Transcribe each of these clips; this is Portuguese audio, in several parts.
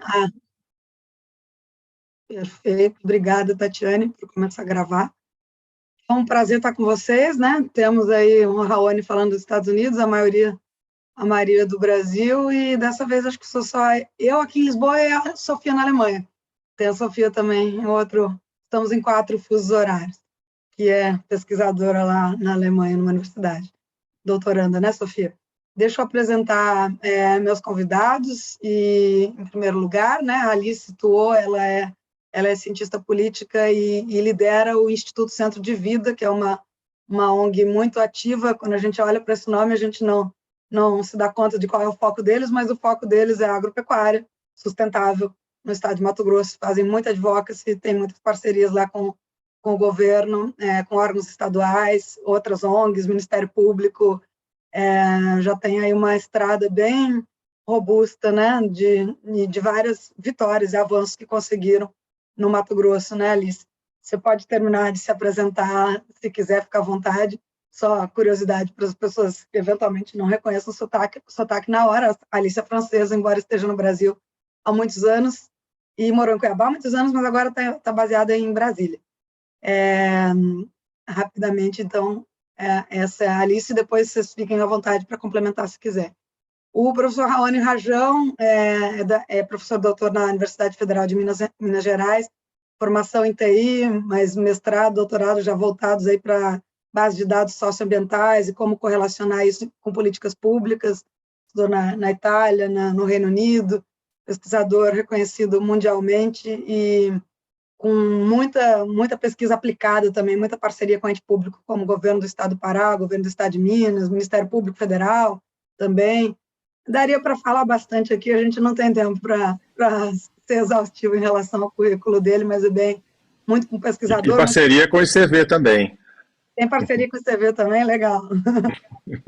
Ah, perfeito. Obrigada, Tatiane, por começar a gravar. É um prazer estar com vocês, né? Temos aí o Raoni falando dos Estados Unidos, a Maria do Brasil, e dessa vez acho que sou só eu aqui em Lisboa e a Sofia na Alemanha. Tem a Sofia também, estamos em 4 fusos horários, que é pesquisadora lá na Alemanha, numa universidade, doutoranda, né, Sofia? Deixa eu apresentar meus convidados, e, em primeiro lugar, né, a Alice situou, ela é cientista política e lidera o Instituto Centro de Vida, que é uma ONG muito ativa. Quando a gente olha para esse nome, a gente não se dá conta de qual é o foco deles, mas o foco deles é a agropecuária sustentável no estado de Mato Grosso. Fazem muita advocacy, tem muitas parcerias lá com o governo, com órgãos estaduais, outras ONGs, Ministério Público. Já tem aí uma estrada bem robusta, né, de várias vitórias e avanços que conseguiram no Mato Grosso, né, Alice? Você pode terminar de se apresentar, se quiser, ficar à vontade. Só curiosidade para as pessoas que eventualmente não reconheçam o sotaque na hora. A Alice é francesa, embora esteja no Brasil há muitos anos, e morou em Cuiabá há muitos anos, mas agora está baseada em Brasília. Rapidamente, então, essa é a Alice, e depois vocês fiquem à vontade para complementar se quiser. O professor Raoni Rajão é professor doutor na Universidade Federal de Minas Gerais, formação em TI, mas mestrado, doutorado já voltados aí para base de dados socioambientais e como correlacionar isso com políticas públicas. Estudou na Itália, no Reino Unido, pesquisador reconhecido mundialmente e com muita pesquisa aplicada também, muita parceria com ente público, como o governo do Estado do Pará, o governo do Estado de Minas, Ministério Público Federal também. Daria para falar bastante aqui, a gente não tem tempo para ser exaustivo em relação ao currículo dele, mas é muito com pesquisador. E parceria com o ICV também. Tem parceria com o ICV também, legal.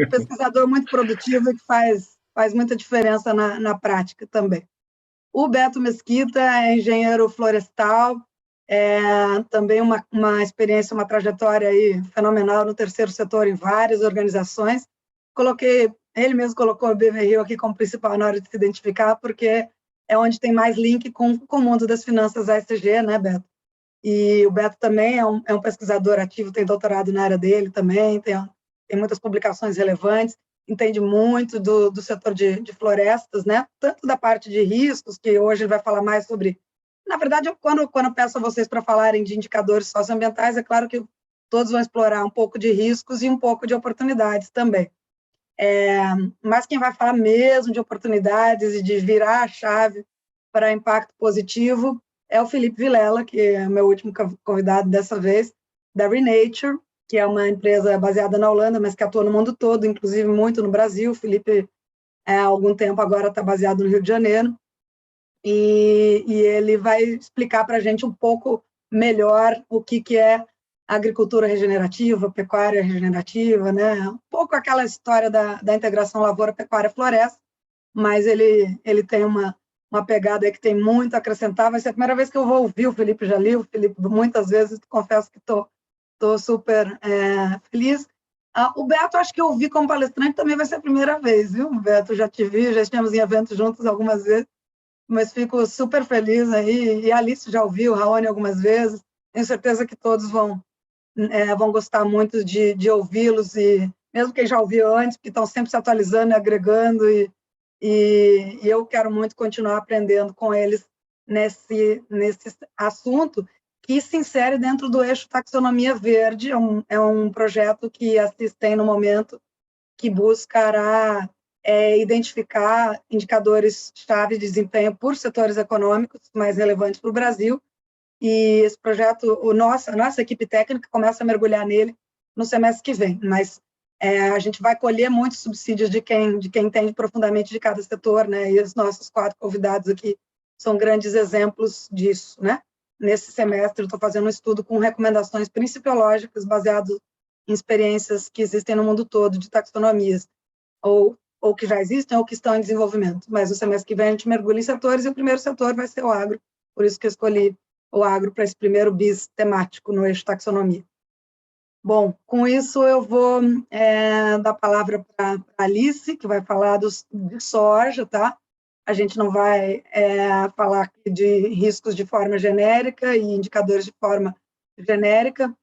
Pesquisador muito produtivo e que faz muita diferença na prática também. O Beto Mesquita é engenheiro florestal, também uma experiência, uma trajetória aí fenomenal no terceiro setor em várias organizações. Ele mesmo colocou o Beverly aqui como principal na hora de se identificar, porque é onde tem mais link com o mundo das finanças ASG, né, Beto? E o Beto também é um pesquisador ativo, tem doutorado na área dele também, tem muitas publicações relevantes, entende muito do setor de florestas, né? Tanto da parte de riscos, que hoje ele vai falar mais sobre. Na verdade, quando eu peço a vocês para falarem de indicadores socioambientais, é claro que todos vão explorar um pouco de riscos e um pouco de oportunidades também. Mas quem vai falar mesmo de oportunidades e de virar a chave para impacto positivo é o Felipe Vilela, que é o meu último convidado dessa vez, da Renature, que é uma empresa baseada na Holanda, mas que atua no mundo todo, inclusive muito no Brasil. O Felipe, há algum tempo agora, está baseado no Rio de Janeiro, e ele vai explicar para a gente um pouco melhor o que é agricultura regenerativa, pecuária regenerativa, né? Um pouco aquela história da integração lavoura-pecuária-floresta, mas ele tem uma pegada aí que tem muito a acrescentar. Vai ser a primeira vez que eu vou ouvir o Felipe, já li o Felipe muitas vezes, confesso que estou super feliz. O Beto, acho que eu ouvi como palestrante, também vai ser a primeira vez, viu, Beto? Já te vi, já estivemos em eventos juntos algumas vezes, mas fico super feliz aí, e a Alice já ouviu, o Raoni algumas vezes, tenho certeza que todos vão gostar muito de ouvi-los, e mesmo quem já ouviu antes, que estão sempre se atualizando e agregando, e eu quero muito continuar aprendendo com eles nesse assunto, que se insere dentro do eixo Taxonomia Verde. É um projeto que a CIS tem no momento, que buscará identificar indicadores-chave de desempenho por setores econômicos mais relevantes para o Brasil, e esse projeto, a nossa equipe técnica começa a mergulhar nele no semestre que vem, mas a gente vai colher muitos subsídios de quem entende profundamente de cada setor, né? E os nossos 4 convidados aqui são grandes exemplos disso, né? Nesse semestre, eu estou fazendo um estudo com recomendações principiológicas baseado em experiências que existem no mundo todo de taxonomias, ou que já existem ou que estão em desenvolvimento. Mas no semestre que vem a gente mergulha em setores, e o primeiro setor vai ser o agro, por isso que eu escolhi o agro para esse primeiro bis temático no eixo taxonomia. Bom, com isso eu vou dar a palavra para a Alice, que vai falar de soja, tá? A gente não vai falar aqui de riscos de forma genérica e indicadores de forma genérica.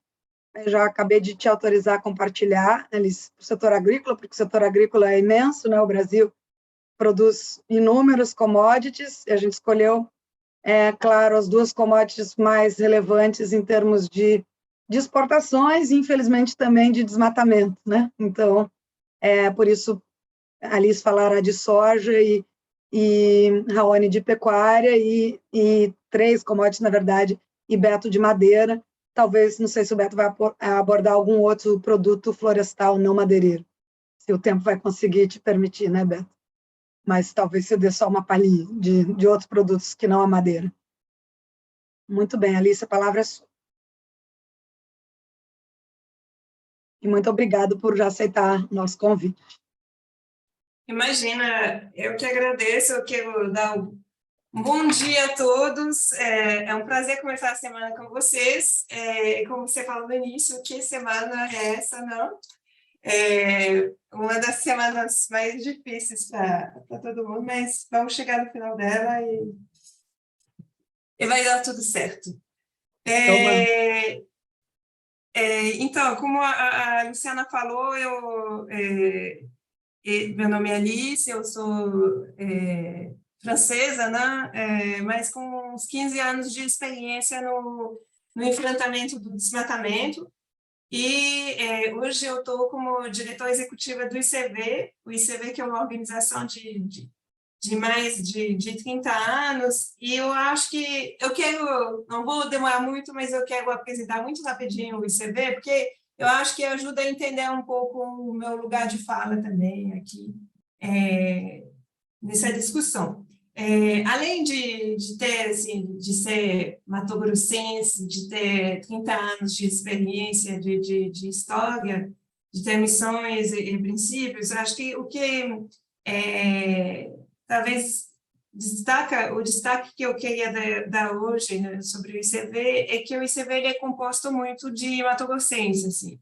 Eu já acabei de te autorizar a compartilhar eles para o setor agrícola, porque o setor agrícola é imenso, né? O Brasil produz inúmeros commodities, e a gente escolheu, claro, as duas commodities mais relevantes em termos de exportações e, infelizmente, também de desmatamento, né? Então, por isso, a Alice falará de soja e Raoni de pecuária e 3 commodities, na verdade, e Beto de madeira. Talvez, não sei se o Beto vai abordar algum outro produto florestal não madeireiro, se o tempo vai conseguir te permitir, né, Beto? Mas talvez você dê só uma palhinha de outros produtos que não a madeira. Muito bem, Alice, a palavra é sua. E muito obrigado por já aceitar o nosso convite. Imagina, eu que agradeço, eu quero dar um bom dia a todos, é um prazer começar a semana com vocês, como você falou no início, que semana é essa, não? Uma das semanas mais difíceis para todo mundo, mas vamos chegar no final dela e vai dar tudo certo. Então, como a Luciana falou, meu nome é Alice, eu sou francesa, né? Mas com uns 15 anos de experiência no enfrentamento do desmatamento. E hoje eu estou como diretora executiva do ICV, o ICV que é uma organização de mais de 30 anos, e eu acho que não vou demorar muito, mas eu quero apresentar muito rapidinho o ICV, porque eu acho que ajuda a entender um pouco o meu lugar de fala também aqui nessa discussão. Além de ter, assim, de ser matogrossense, de ter 30 anos de experiência de história, de ter missões e princípios, acho que o que talvez o destaque que eu queria dar hoje, né, sobre o ICV é que o ICV ele é composto muito de matogrossense, assim.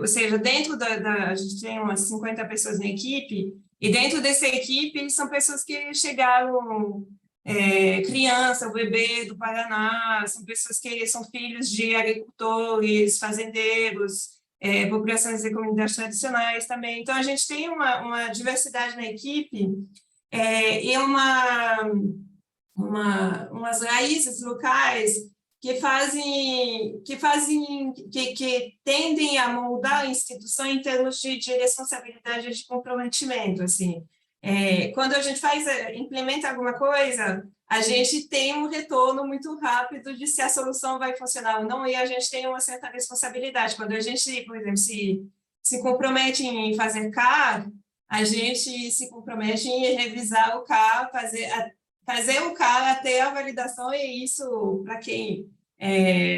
Ou seja, dentro a gente tem umas 50 pessoas na equipe, e dentro dessa equipe são pessoas que chegaram, criança, o bebê do Paraná, são pessoas que são filhos de agricultores, fazendeiros, populações e comunidades tradicionais também. Então, a gente tem uma diversidade na equipe e umas raízes locais que tendem a moldar a instituição em termos de responsabilidade e de comprometimento, assim. Quando a gente implementa alguma coisa, a gente tem um retorno muito rápido de se a solução vai funcionar ou não, e a gente tem uma certa responsabilidade. Quando a gente, por exemplo, se compromete em fazer CAR, a gente se compromete em revisar o CAR, fazer o CAR até a validação, e isso, para quem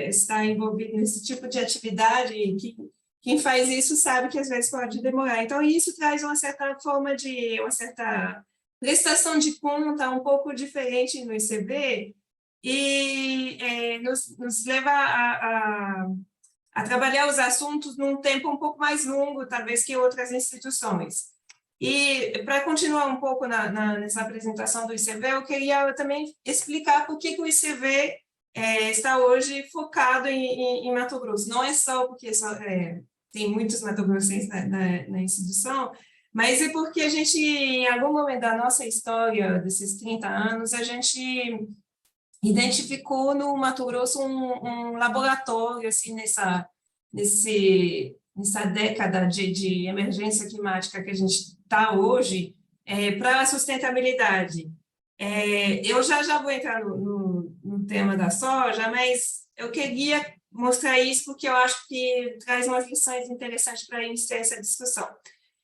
está envolvido nesse tipo de atividade, quem faz isso sabe que às vezes pode demorar. Então, isso traz uma certa uma certa prestação de conta um pouco diferente no ICV e nos leva a trabalhar os assuntos num tempo um pouco mais longo, talvez, que outras instituições. E, para continuar um pouco nessa apresentação do ICV, eu queria também explicar por que o ICV está hoje focado em Mato Grosso. Não é só porque tem muitos matogrossenses na instituição, mas é porque a gente, em algum momento da nossa história, desses 30 anos, a gente identificou no Mato Grosso um laboratório, assim, nessa década de emergência climática que a gente está hoje, para a sustentabilidade. Eu já vou entrar no tema da soja, mas eu queria mostrar isso porque eu acho que traz umas lições interessantes para iniciar essa discussão.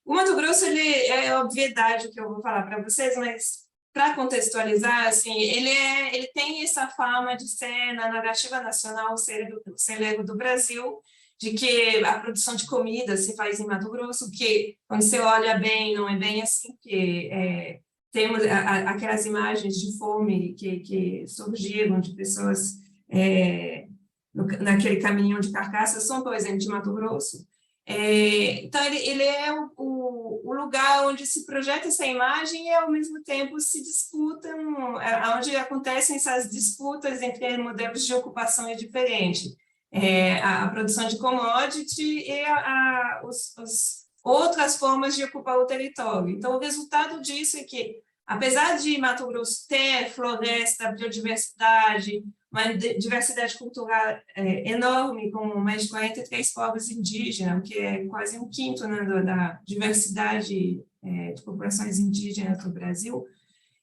O Mato Grosso, ele é obviedade o que eu vou falar para vocês, mas para contextualizar, assim, ele tem essa fama de ser, na narrativa nacional, o celeiro do Brasil, de que a produção de comida se faz em Mato Grosso, que, quando você olha bem, não é bem assim, porque temos aquelas imagens de fome que surgiram de pessoas naquele caminhão de carcaças, são, por exemplo, de Mato Grosso. Então, ele é o lugar onde se projeta essa imagem e, ao mesmo tempo, se disputam, onde acontecem essas disputas entre modelos de ocupação diferentes. A produção de commodity e as outras formas de ocupar o território. Então, o resultado disso é que, apesar de Mato Grosso ter floresta, biodiversidade, uma diversidade cultural enorme, com mais de 43 povos indígenas, o que é quase um quinto, né, da diversidade de populações indígenas do Brasil,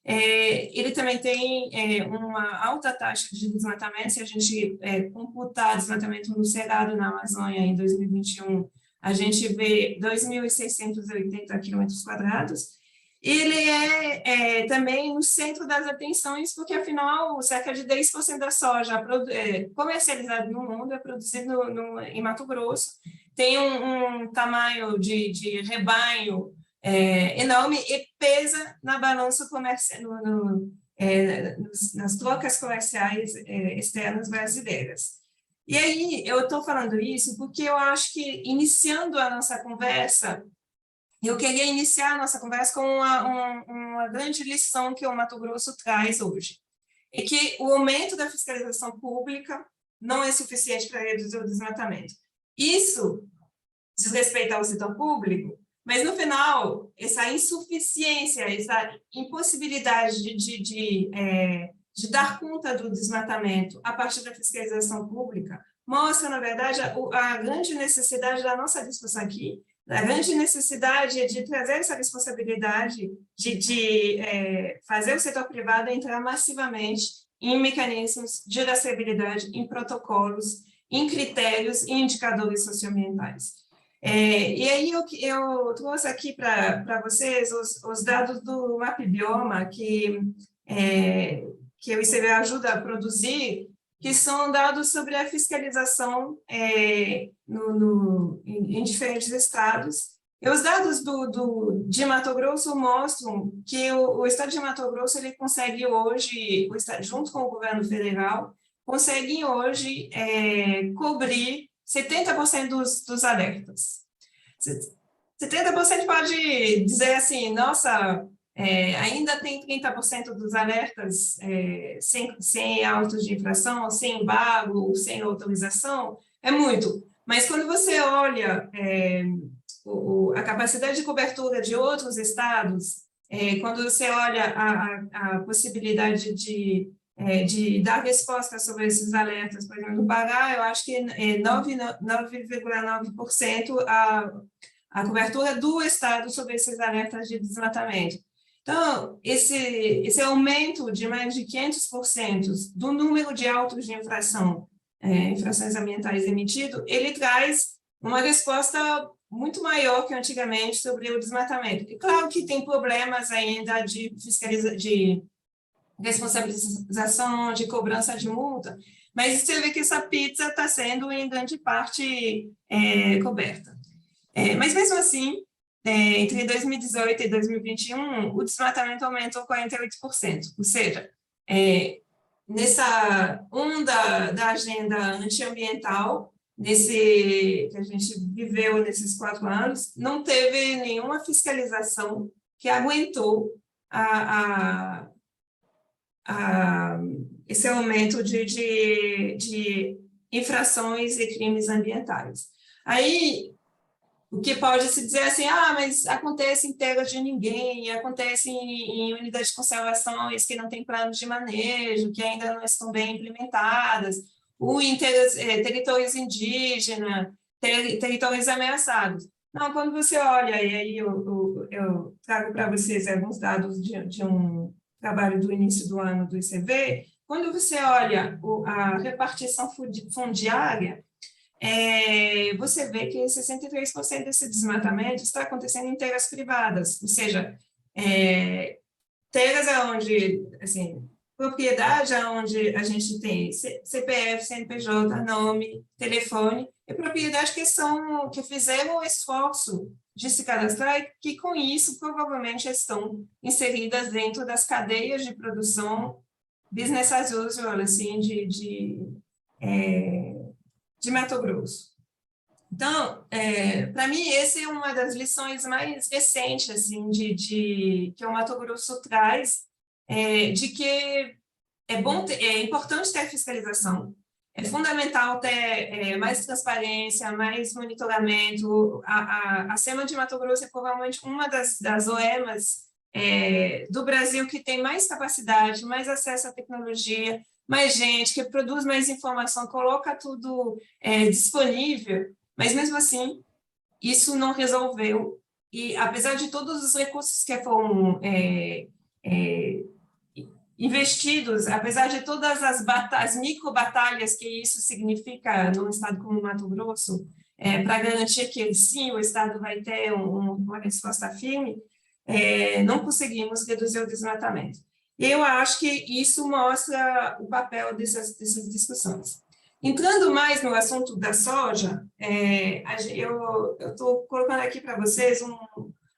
ele também tem uma alta taxa de desmatamento. Se a gente computar desmatamento no Cerrado, na Amazônia, em 2021, a gente vê 2.680 km². Ele também no centro das atenções, porque, afinal, cerca de 10% da soja comercializada no mundo é produzido em Mato Grosso. Tem um tamanho de rebanho enorme e pesa na balança comercial, nas trocas comerciais externas brasileiras. E aí, eu estou falando isso porque eu acho que, iniciando a nossa conversa, eu queria iniciar a nossa conversa com uma grande lição que o Mato Grosso traz hoje, é que o aumento da fiscalização pública não é suficiente para reduzir o desmatamento. Isso diz respeito ao setor público, mas, no final, essa insuficiência, essa impossibilidade de dar conta do desmatamento a partir da fiscalização pública mostra, na verdade, a grande necessidade da nossa discussão aqui, a grande necessidade de trazer essa responsabilidade de fazer o setor privado entrar massivamente em mecanismos de rastreabilidade, em protocolos, em critérios e indicadores socioambientais. E aí eu trouxe aqui para vocês os dados do MapBioma, que o ICB ajuda a produzir, que são dados sobre a fiscalização em diferentes estados. E os dados de Mato Grosso mostram que o estado de Mato Grosso ele consegue hoje, junto com o governo federal, conseguem hoje cobrir 70% dos alertas. 70% pode dizer assim, nossa, ainda tem 30% dos alertas sem autos de infração, sem embargo, sem autorização, é muito. Mas quando você olha a capacidade de cobertura de outros estados, quando você olha a possibilidade de dar resposta sobre esses alertas, por exemplo, no Pará, eu acho que 9,9% a cobertura do estado sobre esses alertas de desmatamento. Então, esse aumento de mais de 500% do número de autos de infração, infrações ambientais emitido, ele traz uma resposta muito maior que antigamente sobre o desmatamento. E claro que tem problemas ainda de responsabilização, de cobrança de multa, mas você vê que essa pizza está sendo, em grande parte, coberta. Mas, mesmo assim, entre 2018 e 2021, o desmatamento aumentou 48%, ou seja, nessa onda da agenda antiambiental, que a gente viveu nesses 4 anos, não teve nenhuma fiscalização que aguentou esse aumento de infrações e crimes ambientais. Aí, o que pode se dizer assim, mas acontece em terras de ninguém, acontece em unidades de conservações que não têm planos de manejo, que ainda não estão bem implementadas, ou em territórios indígenas, territórios ameaçados. Não, quando você olha, e aí eu trago para vocês alguns dados de um trabalho do início do ano do ICV, quando você olha a repartição fundiária, você vê que 63% desse desmatamento está acontecendo em terras privadas, ou seja, terras onde, assim, propriedade onde a gente tem CPF, CNPJ, nome, telefone, e propriedade que fizeram o esforço de se cadastrar e que, com isso, provavelmente estão inseridas dentro das cadeias de produção business as usual, assim, de Mato Grosso. Então, para mim, essa é uma das lições mais recentes assim, que o Mato Grosso traz, de que é importante ter fiscalização, é fundamental ter mais transparência, mais monitoramento. A SEMA de Mato Grosso é provavelmente uma das OEMAs do Brasil que tem mais capacidade, mais acesso à tecnologia, mais gente, que produz mais informação, coloca tudo disponível, mas mesmo assim, isso não resolveu. E apesar de todos os recursos que foram investidos, apesar de todas as micro-batalhas que isso significa num estado como Mato Grosso, para garantir que, sim, o Estado vai ter uma resposta firme, não conseguimos reduzir o desmatamento. E eu acho que isso mostra o papel dessas discussões. Entrando mais no assunto da soja, eu estou colocando aqui para vocês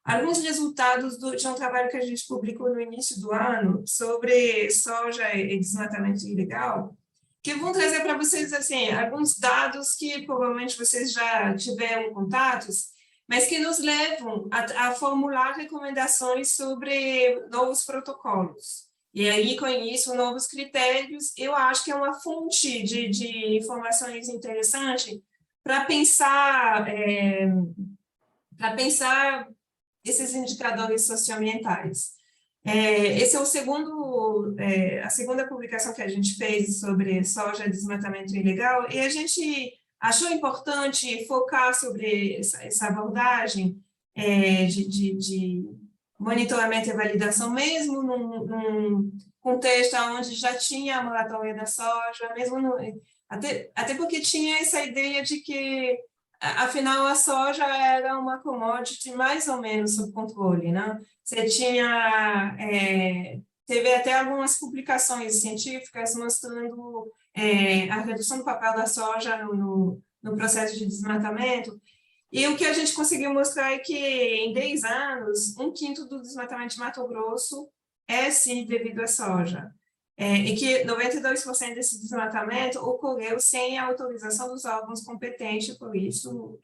alguns resultados de um trabalho que a gente publicou no início do ano sobre soja e desmatamento ilegal, que vão trazer para vocês assim, alguns dados que provavelmente vocês já tiveram contatos, mas que nos levam a formular recomendações sobre novos protocolos. E aí, com isso, novos critérios, eu acho que é uma fonte de informações interessante para pensar esses indicadores socioambientais. Esse é a segunda publicação que a gente fez sobre soja e desmatamento ilegal, e a gente achou importante focar sobre essa abordagem de monitoramento e validação, mesmo num contexto onde já tinha a moratória da soja, até porque tinha essa ideia de que, afinal, a soja era uma commodity mais ou menos sob controle, né? Você teve até algumas publicações científicas mostrando a redução do papel da soja no processo de desmatamento. E o que a gente conseguiu mostrar é que, em 10 anos, 1/5 do desmatamento de Mato Grosso é, sim, devido à soja. E que 92% desse desmatamento ocorreu sem a autorização dos órgãos competentes, por isso,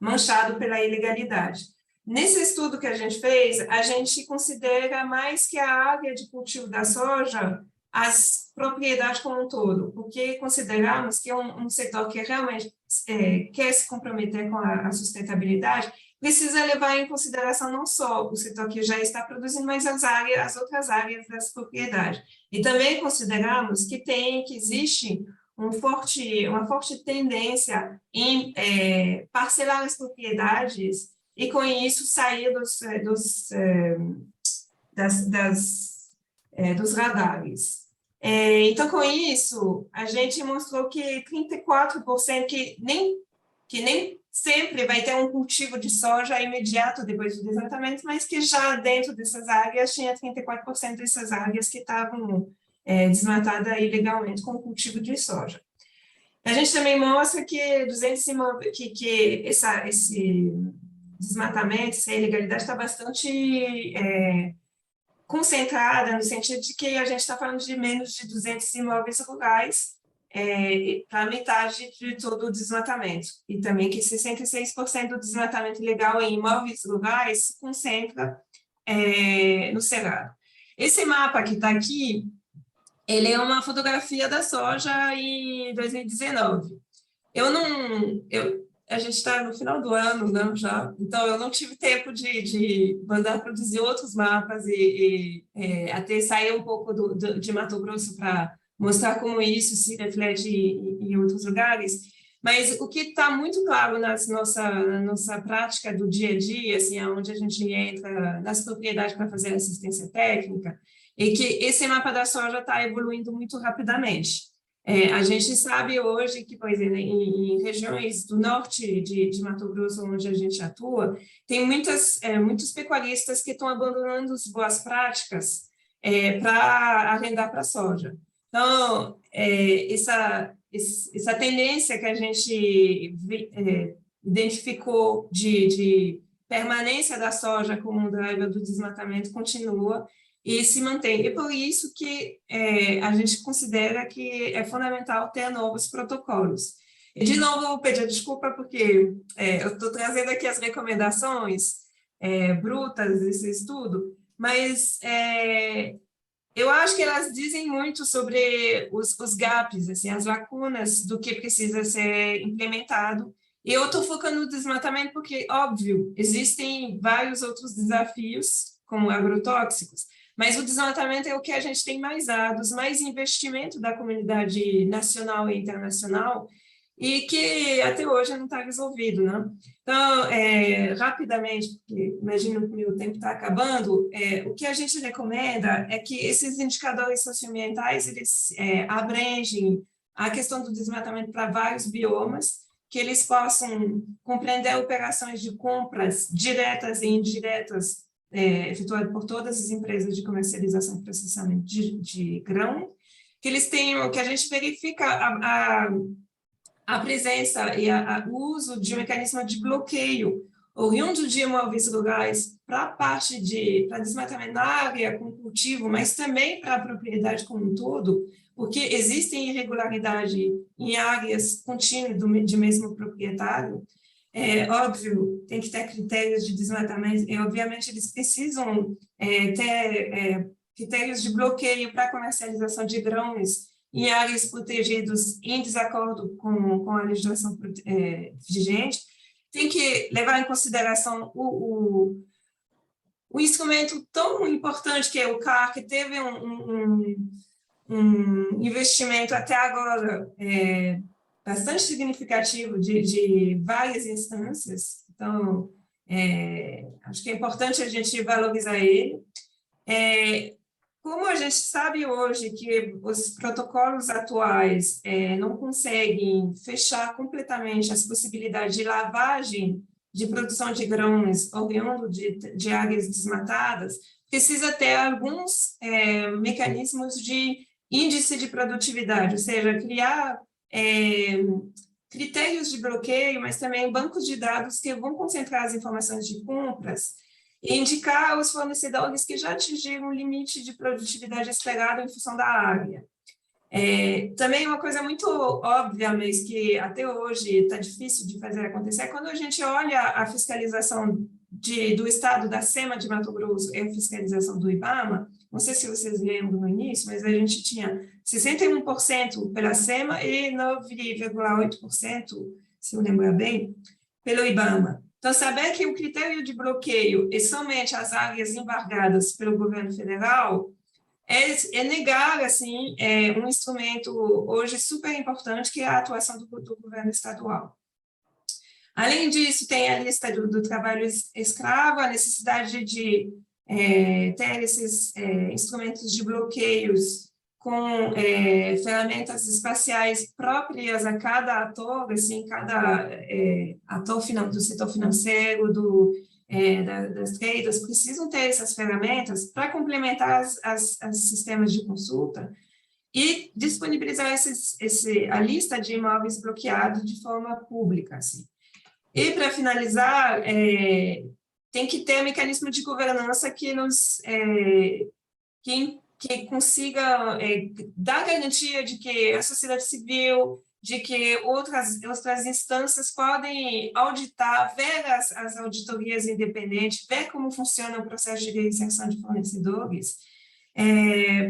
manchado pela ilegalidade. Nesse estudo que a gente fez, a gente considera mais que a área de cultivo da soja as propriedades como um todo, porque consideramos que um setor que realmente quer se comprometer com a sustentabilidade precisa levar em consideração não só o setor que já está produzindo, mas as outras áreas das propriedades. E também consideramos que existe uma forte tendência em parcelar as propriedades e, com isso, sair dos radares. Então, com isso, a gente mostrou que 34%, que nem sempre vai ter um cultivo de soja imediato depois do desmatamento, mas que já dentro dessas áreas tinha 34% dessas áreas que estavam desmatadas ilegalmente com cultivo de soja. A gente também mostra que esse desmatamento, essa ilegalidade está bastante concentrada, no sentido de que a gente está falando de menos de 200 imóveis rurais para metade de todo o desmatamento. E também que 66% do desmatamento ilegal em imóveis rurais se concentra no Cerrado. Esse mapa que está aqui, ele é uma fotografia da soja em 2019. A gente está no final do ano, né, já, então eu não tive tempo de mandar produzir outros mapas e até sair um pouco de Mato Grosso para mostrar como isso se reflete em outros lugares, mas o que está muito claro na nossa prática do dia a dia, assim, onde a gente entra nas propriedades para fazer assistência técnica, é que esse mapa da soja está evoluindo muito rapidamente. A gente sabe hoje que, por exemplo, em regiões do norte de Mato Grosso, onde a gente atua, tem muitos pecuaristas que estão abandonando as boas práticas para arrendar para a soja. Então, essa tendência que a gente identificou de permanência da soja como um driver do desmatamento continua e se mantém. E por isso que a gente considera que é fundamental ter novos protocolos. E, de novo, vou pedir desculpa, porque eu estou trazendo aqui as recomendações brutas desse estudo, mas eu acho que elas dizem muito sobre os gaps, assim, as lacunas do que precisa ser implementado. E eu estou focando no desmatamento porque, óbvio, existem vários outros desafios, como agrotóxicos, mas o desmatamento é o que a gente tem mais dados, mais investimento da comunidade nacional e internacional, e que até hoje não está resolvido, né? Então, rapidamente, porque imagino que o meu tempo está acabando, o que a gente recomenda é que esses indicadores socioambientais, eles abrangem a questão do desmatamento para vários biomas, que eles possam compreender operações de compras diretas e indiretas efetuadas por todas as empresas de comercialização e processamento de grão, que eles tenham, que a gente verifica a presença e o uso de um mecanismo de bloqueio oriundo de imóveis rurais para a parte para desmatamento na área com cultivo, mas também para a propriedade como um todo, porque existem irregularidades em áreas contínuas de mesmo proprietário. Óbvio, tem que ter critérios de desmatamento, e obviamente eles precisam ter critérios de bloqueio para a comercialização de grãos em áreas protegidas em desacordo com a legislação vigente. Tem que levar em consideração o instrumento tão importante que é o CAR, que teve um investimento até agora bastante significativo de várias instâncias. Então, acho que é importante a gente valorizar ele. Como a gente sabe hoje que os protocolos atuais não conseguem fechar completamente as possibilidades de lavagem de produção de grãos oriundo de áreas desmatadas, precisa ter alguns mecanismos de índice de produtividade, ou seja, criar critérios de bloqueio, mas também bancos de dados que vão concentrar as informações de compras e indicar aos fornecedores que já atingiram o limite de produtividade esperado em função da área. Também uma coisa muito óbvia, mas que até hoje está difícil de fazer acontecer, é quando a gente olha a fiscalização do estado da SEMA de Mato Grosso e a fiscalização do IBAMA, não sei se vocês lembram no início, mas a gente tinha 61% pela SEMA e 9,8%, se eu lembrar bem, pelo IBAMA. Então, saber que o critério de bloqueio é somente as áreas embargadas pelo governo federal é negar, assim, um instrumento hoje super importante, que é a atuação do governo estadual. Além disso, tem a lista do trabalho escravo, a necessidade de ter esses instrumentos de bloqueios com ferramentas espaciais próprias a cada ator, assim, cada ator do setor financeiro, das traders, precisam ter essas ferramentas para complementar os sistemas de consulta e disponibilizar a lista de imóveis bloqueados de forma pública, assim. E, para finalizar, tem que ter um mecanismo de governança que que consiga dar garantia de que a sociedade civil, de que outras instâncias podem auditar, ver as auditorias independentes, ver como funciona o processo de reinserção de fornecedores,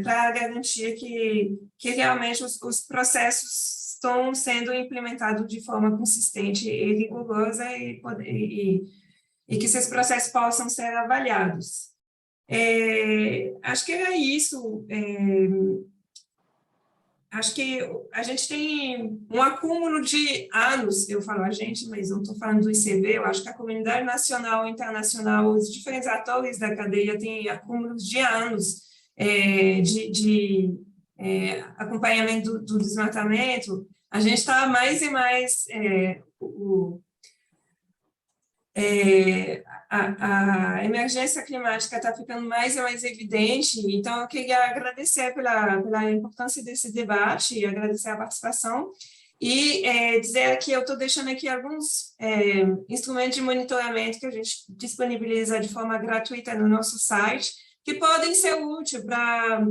para garantir que realmente os processos estão sendo implementados de forma consistente e rigorosa e que esses processos possam ser avaliados. Acho que era isso. Acho que a gente tem um acúmulo de anos, eu falo a gente, mas não estou falando do ICB, eu acho que a comunidade nacional e internacional, os diferentes atores da cadeia têm acúmulos de anos de acompanhamento do desmatamento. A gente está mais e mais... a emergência climática está ficando mais e mais evidente, então eu queria agradecer pela importância desse debate e agradecer a participação e dizer que eu estou deixando aqui alguns instrumentos de monitoramento que a gente disponibiliza de forma gratuita no nosso site, que podem ser úteis para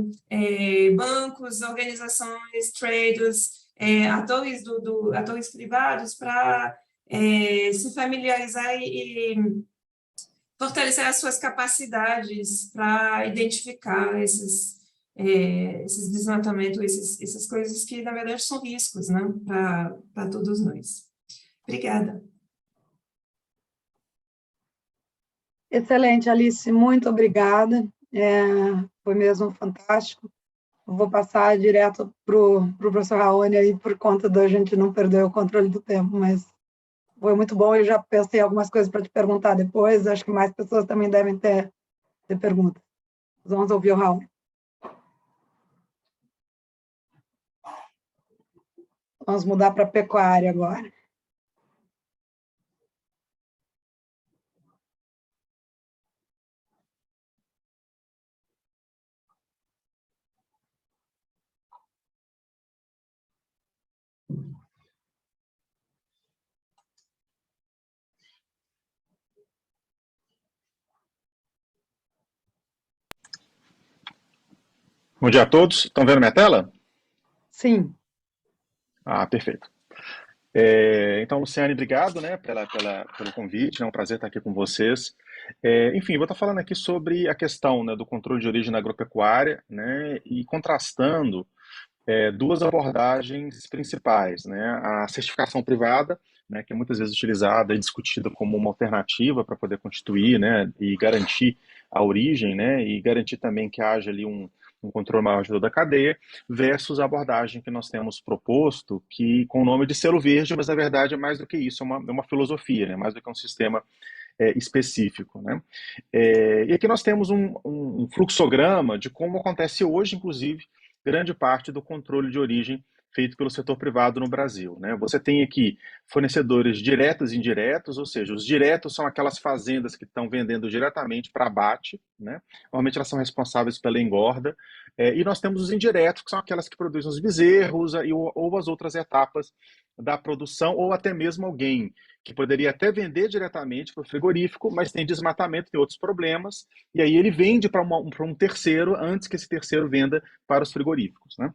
bancos, organizações, traders, atores privados para se familiarizar e fortalecer as suas capacidades para identificar esses desmatamentos, essas coisas que, na verdade, são riscos, né, para todos nós. Obrigada. Excelente, Alice, muito obrigada. Foi mesmo fantástico. Eu vou passar direto para o professor Raoni aí, por conta da gente não perder o controle do tempo, mas foi muito bom. Eu já pensei em algumas coisas para te perguntar depois, acho que mais pessoas também devem ter perguntas. Vamos ouvir o Raoni. Vamos mudar para a pecuária agora. Bom dia a todos. Estão vendo minha tela? Sim. Perfeito. Então, Luciane, obrigado, né, pelo convite. É um prazer estar aqui com vocês. Enfim, vou estar falando aqui sobre a questão, né, do controle de origem na agropecuária, né, e contrastando duas abordagens principais, né, a certificação privada, né, que é muitas vezes utilizada e discutida como uma alternativa para poder constituir, né, e garantir a origem, né, e garantir também que haja ali um controle maior de toda a cadeia, versus a abordagem que nós temos proposto, que com o nome de selo verde, mas na verdade é mais do que isso, é uma filosofia, né, mais do que um sistema específico, né? E aqui nós temos um fluxograma de como acontece hoje, inclusive, grande parte do controle de origem feito pelo setor privado no Brasil, né? Você tem aqui fornecedores diretos e indiretos, ou seja, os diretos são aquelas fazendas que estão vendendo diretamente para abate, né? Normalmente elas são responsáveis pela engorda, e nós temos os indiretos, que são aquelas que produzem os bezerros ou as outras etapas da produção, ou até mesmo alguém que poderia até vender diretamente para o frigorífico, mas tem desmatamento, tem outros problemas, e aí ele vende para um terceiro antes que esse terceiro venda para os frigoríficos, né?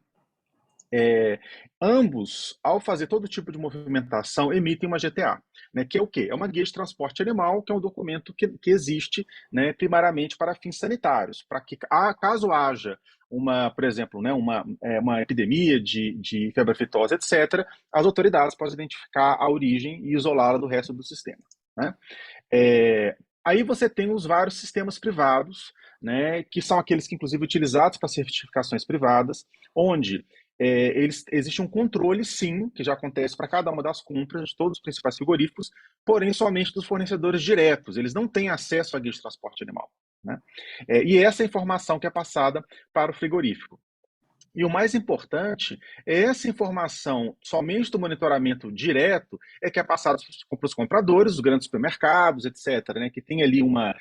Ambos, ao fazer todo tipo de movimentação, emitem uma GTA, né, que é o quê? É uma guia de transporte animal, que é um documento que existe, né, primariamente para fins sanitários, para que, caso haja por exemplo, né, uma epidemia de febre aftosa, etc., as autoridades podem identificar a origem e isolá-la do resto do sistema, né? Aí você tem os vários sistemas privados, né, que são aqueles que, inclusive, utilizados para certificações privadas, onde existe um controle, sim, que já acontece para cada uma das compras de todos os principais frigoríficos, porém somente dos fornecedores diretos. Eles não têm acesso à guia de transporte animal, né? E essa é a informação que é passada para o frigorífico. E o mais importante é essa informação, somente do monitoramento direto, que é passada para os compradores, os grandes supermercados, etc., né, que tem ali uma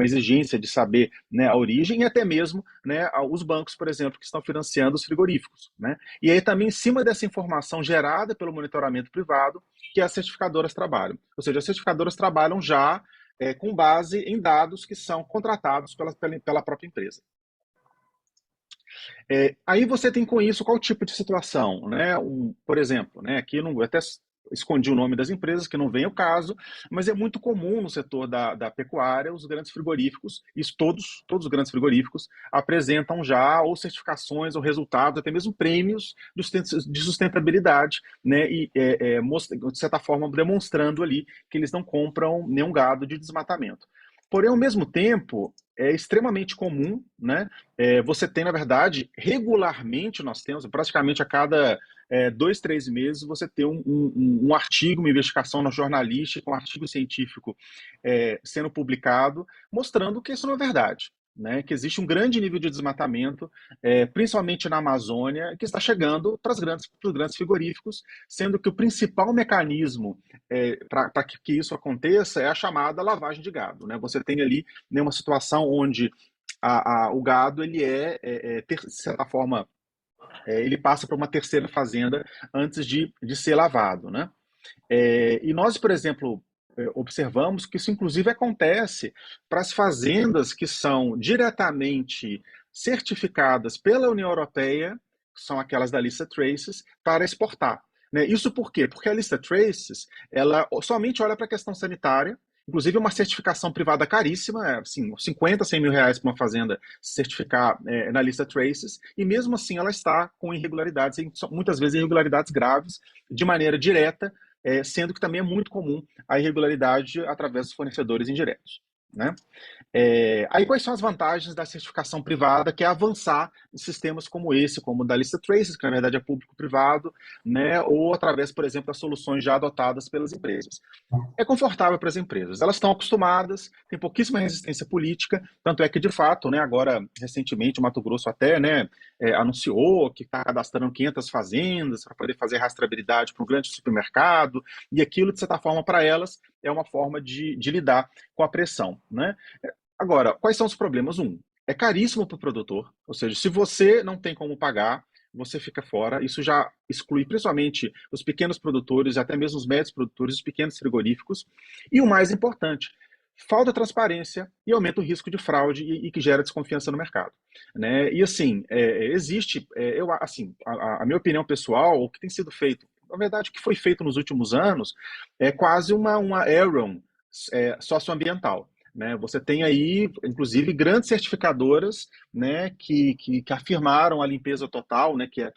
exigência de saber, né, a origem, e até mesmo, né, os bancos, por exemplo, que estão financiando os frigoríficos, né? E aí também, em cima dessa informação gerada pelo monitoramento privado, que as certificadoras trabalham. Ou seja, as certificadoras trabalham já com base em dados que são contratados pela própria empresa. Aí você tem com isso qual tipo de situação, né? Por exemplo, né, aqui eu até escondi o nome das empresas, que não vem ao caso, mas é muito comum no setor da pecuária, os grandes frigoríficos, isso todos os grandes frigoríficos apresentam já ou certificações ou resultados, até mesmo prêmios de sustentabilidade, né? E de certa forma demonstrando ali que eles não compram nenhum gado de desmatamento. Porém, ao mesmo tempo, é extremamente comum, né? Você tem, na verdade, regularmente nós temos, praticamente a cada 2, 3 meses, você tem um artigo, uma investigação jornalística, um artigo científico sendo publicado, mostrando que isso não é verdade. Né, que existe um grande nível de desmatamento, principalmente na Amazônia, que está chegando para os grandes frigoríficos, sendo que o principal mecanismo para que isso aconteça é a chamada lavagem de gado. Né? Você tem ali, né, uma situação onde o gado ele de certa forma, ele passa para uma terceira fazenda antes de ser lavado, né? E nós, por exemplo, observamos que isso inclusive acontece para as fazendas que são diretamente certificadas pela União Europeia são aquelas da lista Traces, para exportar. Né? Isso por quê? Porque a lista Traces, ela somente olha para a questão sanitária, inclusive uma certificação privada caríssima, assim, 50, 100 mil reais para uma fazenda certificar na lista Traces, e mesmo assim ela está com irregularidades, muitas vezes irregularidades graves, de maneira direta, sendo que também é muito comum a irregularidade através dos fornecedores indiretos. Né? Aí quais são as vantagens da certificação privada, que é avançar em sistemas como esse, como o da lista Traces, que na verdade é público-privado, né? Ou através, por exemplo, das soluções já adotadas pelas empresas. É confortável para as empresas, elas estão acostumadas, tem pouquíssima resistência política, tanto é que, de fato, né, agora, recentemente, o Mato Grosso até, né, anunciou que está cadastrando 500 fazendas para poder fazer rastreabilidade para um grande supermercado, e aquilo, de certa forma, para elas, é uma forma de lidar com a pressão. Né? Agora, quais são os problemas? É caríssimo para o produtor, ou seja, se você não tem como pagar, você fica fora. Isso já exclui principalmente os pequenos produtores, até mesmo os médios produtores, os pequenos frigoríficos. E o mais importante, falta transparência e aumenta o risco de fraude e que gera desconfiança no mercado. Né? E assim, existe, a minha opinião pessoal, o que tem sido feito, na verdade, o que foi feito nos últimos anos, é quase uma Aaron socioambiental. Né? Você tem aí, inclusive, grandes certificadoras, né, que afirmaram a limpeza total, né, que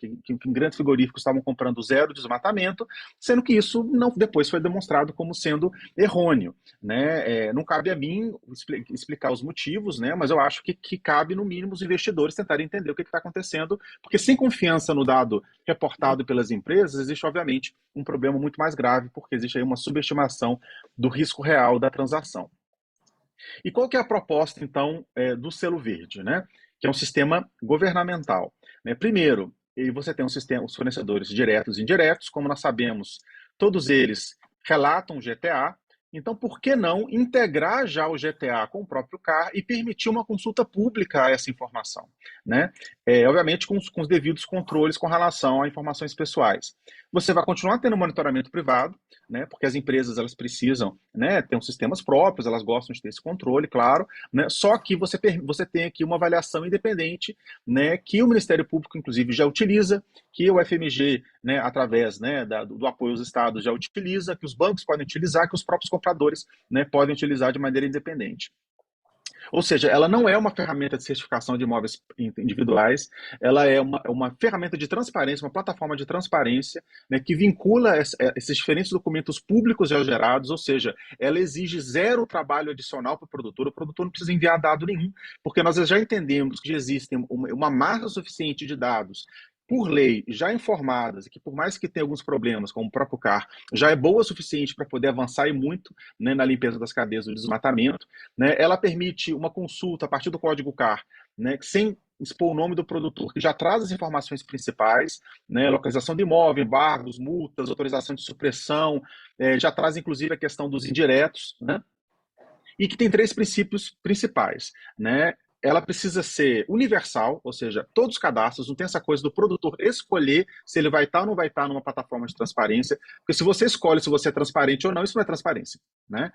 grandes frigoríficos estavam comprando zero desmatamento, sendo que isso não, depois foi demonstrado como sendo errôneo. Né? Não cabe a mim explicar os motivos, né, mas eu acho que cabe, no mínimo, os investidores tentarem entender o que está acontecendo, porque sem confiança no dado reportado pelas empresas, existe, obviamente, um problema muito mais grave, porque existe aí uma subestimação do risco real da transação. E qual que é a proposta, então, do selo verde, né? Que é um sistema governamental. Né? Primeiro, você tem um sistema, os fornecedores diretos e indiretos, como nós sabemos, todos eles relatam GTA, então por que não integrar já o GTA com o próprio CAR e permitir uma consulta pública a essa informação? Né? Obviamente com os devidos controles com relação a informações pessoais. Você vai continuar tendo monitoramento privado, né, porque as empresas elas precisam, né, ter uns sistemas próprios, elas gostam de ter esse controle, claro, né, só que você tem aqui uma avaliação independente, né, que o Ministério Público, inclusive, já utiliza, que o FMG, né, através, né, do apoio aos estados, já utiliza, que os bancos podem utilizar, que os próprios compradores, né, podem utilizar de maneira independente. Ou seja, ela não é uma ferramenta de certificação de imóveis individuais, ela é uma ferramenta de transparência, uma plataforma de transparência, né, que vincula esses diferentes documentos públicos já gerados, ou seja, ela exige zero trabalho adicional para o produtor não precisa enviar dado nenhum, porque nós já entendemos que existem uma massa suficiente de dados por lei, já informadas, e que por mais que tenha alguns problemas, como o próprio CAR, já é boa o suficiente para poder avançar e muito, né, na limpeza das cadeias do desmatamento. Né? Ela permite uma consulta a partir do código CAR, né, sem expor o nome do produtor, que já traz as informações principais, né, localização de imóvel, embargos, multas, autorização de supressão, já traz inclusive a questão dos indiretos, né? E que tem 3 princípios principais. Né? Ela precisa ser universal, ou seja, todos os cadastros, não tem essa coisa do produtor escolher se ele vai estar ou não vai estar numa plataforma de transparência, porque se você escolhe se você é transparente ou não, isso não é transparência. Né?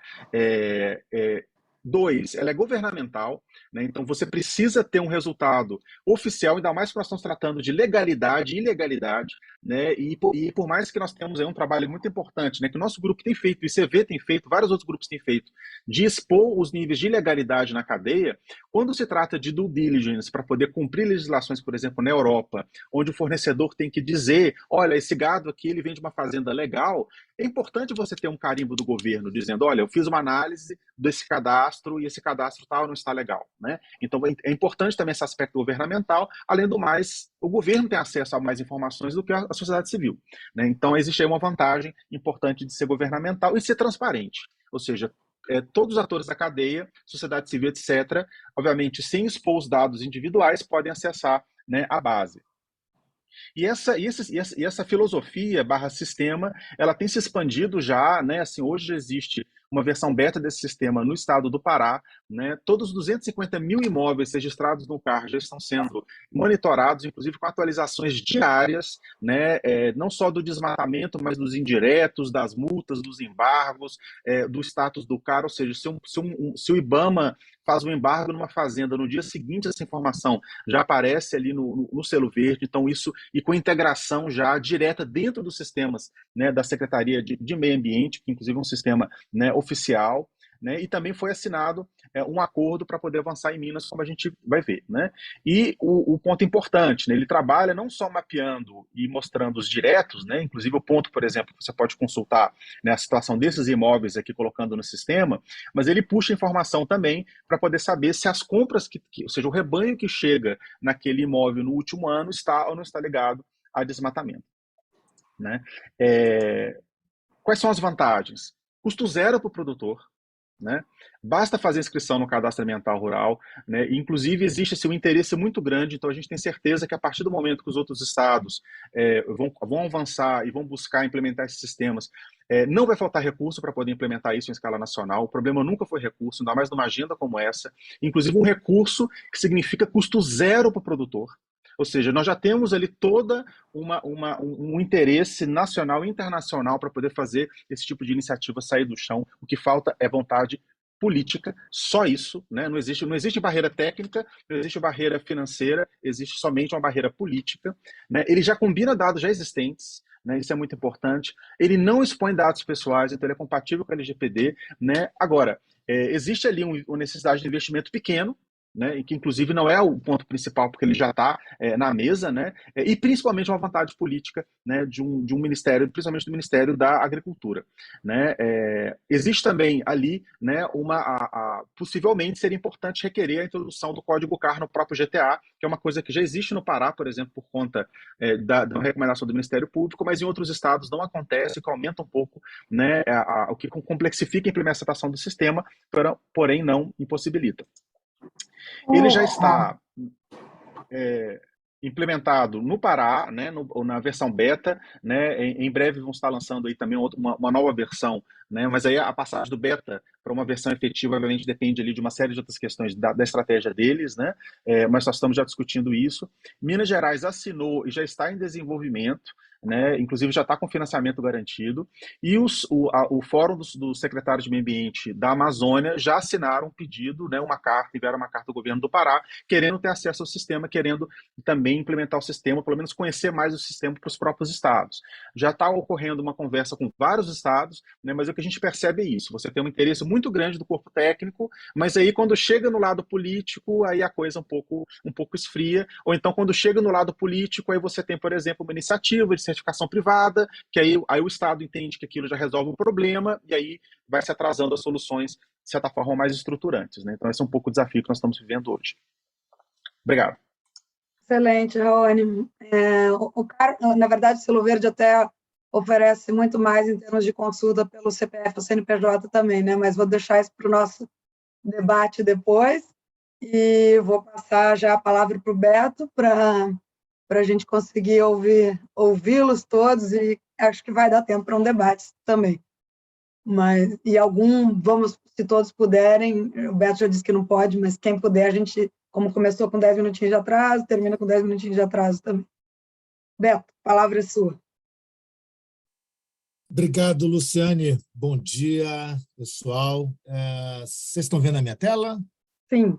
2, ela é governamental, né? Então você precisa ter um resultado oficial, ainda mais que nós estamos tratando de legalidade e ilegalidade, né? E por mais que nós temos aí um trabalho muito importante, né, que o nosso grupo tem feito, o ICV tem feito, vários outros grupos têm feito, de expor os níveis de ilegalidade na cadeia, quando se trata de due diligence para poder cumprir legislações, por exemplo, na Europa, onde o fornecedor tem que dizer, olha, esse gado aqui ele vem de uma fazenda legal, é importante você ter um carimbo do governo dizendo, olha, eu fiz uma análise desse cadastro e esse cadastro tal não está legal. Né? Então é importante também esse aspecto governamental, além do mais, o governo tem acesso a mais informações do que a sociedade civil. Né? Então existe aí uma vantagem importante de ser governamental e ser transparente, ou seja, todos os atores da cadeia, sociedade civil, etc., obviamente sem expor os dados individuais, podem acessar, né, a base. E essa filosofia / sistema, ela tem se expandido já, né? Assim, hoje existe uma versão beta desse sistema no estado do Pará, né? Todos os 250 mil imóveis registrados no CAR já estão sendo monitorados, inclusive com atualizações diárias, né? Não só do desmatamento, mas dos indiretos, das multas, dos embargos, do status do CAR, ou seja, se o IBAMA faz um embargo numa fazenda, no dia seguinte essa informação já aparece ali no selo verde, então isso, e com integração já direta dentro dos sistemas, né, da Secretaria de Meio Ambiente, que inclusive é um sistema, né, oficial, né, e também foi assinado um acordo para poder avançar em Minas, como a gente vai ver, né? E o ponto importante, né, ele trabalha não só mapeando e mostrando os diretos, né, inclusive o ponto, por exemplo, que você pode consultar, né, a situação desses imóveis aqui colocando no sistema, mas ele puxa informação também para poder saber se as compras, ou seja, o rebanho que chega naquele imóvel no último ano está ou não está ligado a desmatamento, né? Quais são as vantagens? Custo zero para o produtor, né? Basta fazer inscrição no cadastro ambiental rural, né? Inclusive existe assim, um interesse muito grande, então a gente tem certeza que a partir do momento que os outros estados vão avançar e vão buscar implementar esses sistemas, não vai faltar recurso para poder implementar isso em escala nacional. O problema nunca foi recurso, ainda mais numa agenda como essa, inclusive um recurso que significa custo zero para o produtor. Ou seja, nós já temos ali toda um interesse nacional e internacional para poder fazer esse tipo de iniciativa sair do chão. O que falta é vontade política, só isso, né? Não existe barreira técnica, não existe barreira financeira, existe somente uma barreira política, né? Ele já combina dados já existentes, né? Isso é muito importante. Ele não expõe dados pessoais, então ele é compatível com a LGPD, né? Agora, existe ali uma necessidade de investimento pequeno, né, e que inclusive não é o ponto principal, porque ele já está na mesa, né, e principalmente uma vantagem política, né, de um ministério, principalmente do Ministério da Agricultura, né. Existe também ali, né, possivelmente seria importante requerer a introdução do Código CAR no próprio GTA, que é uma coisa que já existe no Pará, por exemplo, por conta da recomendação do Ministério Público, mas em outros estados não acontece, que aumenta um pouco, né, o que complexifica a implementação do sistema, porém não impossibilita. Ele já está implementado no Pará, né, na versão beta, né, em breve vão estar lançando aí também uma nova versão, né, mas aí a passagem do beta para uma versão efetiva, obviamente, depende ali de uma série de outras questões da estratégia deles, né, mas nós estamos já discutindo isso. Minas Gerais assinou e já está em desenvolvimento, né, inclusive já está com financiamento garantido, e o Fórum dos Secretários de Meio Ambiente da Amazônia já assinaram um pedido, né, enviaram uma carta ao governo do Pará, querendo ter acesso ao sistema, querendo também implementar o sistema, pelo menos conhecer mais o sistema para os próprios estados. Já está ocorrendo uma conversa com vários estados, né, mas o que a gente percebe é isso, você tem um interesse muito grande do corpo técnico, mas aí quando chega no lado político, aí a coisa um pouco esfria, ou então quando chega no lado político, aí você tem, por exemplo, uma iniciativa de certificação privada, que aí o Estado entende que aquilo já resolve o problema, e aí vai se atrasando as soluções, de certa forma, mais estruturantes, né? Então esse é um pouco o desafio que nós estamos vivendo hoje. Obrigado. Excelente, Raoni. Na verdade, o Selo Verde até oferece muito mais em termos de consulta pelo CPF ou CNPJ também, né? Mas vou deixar isso para o nosso debate depois e vou passar já a palavra para o Beto para a gente conseguir ouvi-los todos e acho que vai dar tempo para um debate também. Se todos puderem, o Beto já disse que não pode, mas quem puder, a gente, como começou com 10 minutinhos de atraso, termina com 10 minutinhos de atraso também. Beto, a palavra é sua. Obrigado, Luciane. Bom dia, pessoal. Vocês estão vendo a minha tela? Sim.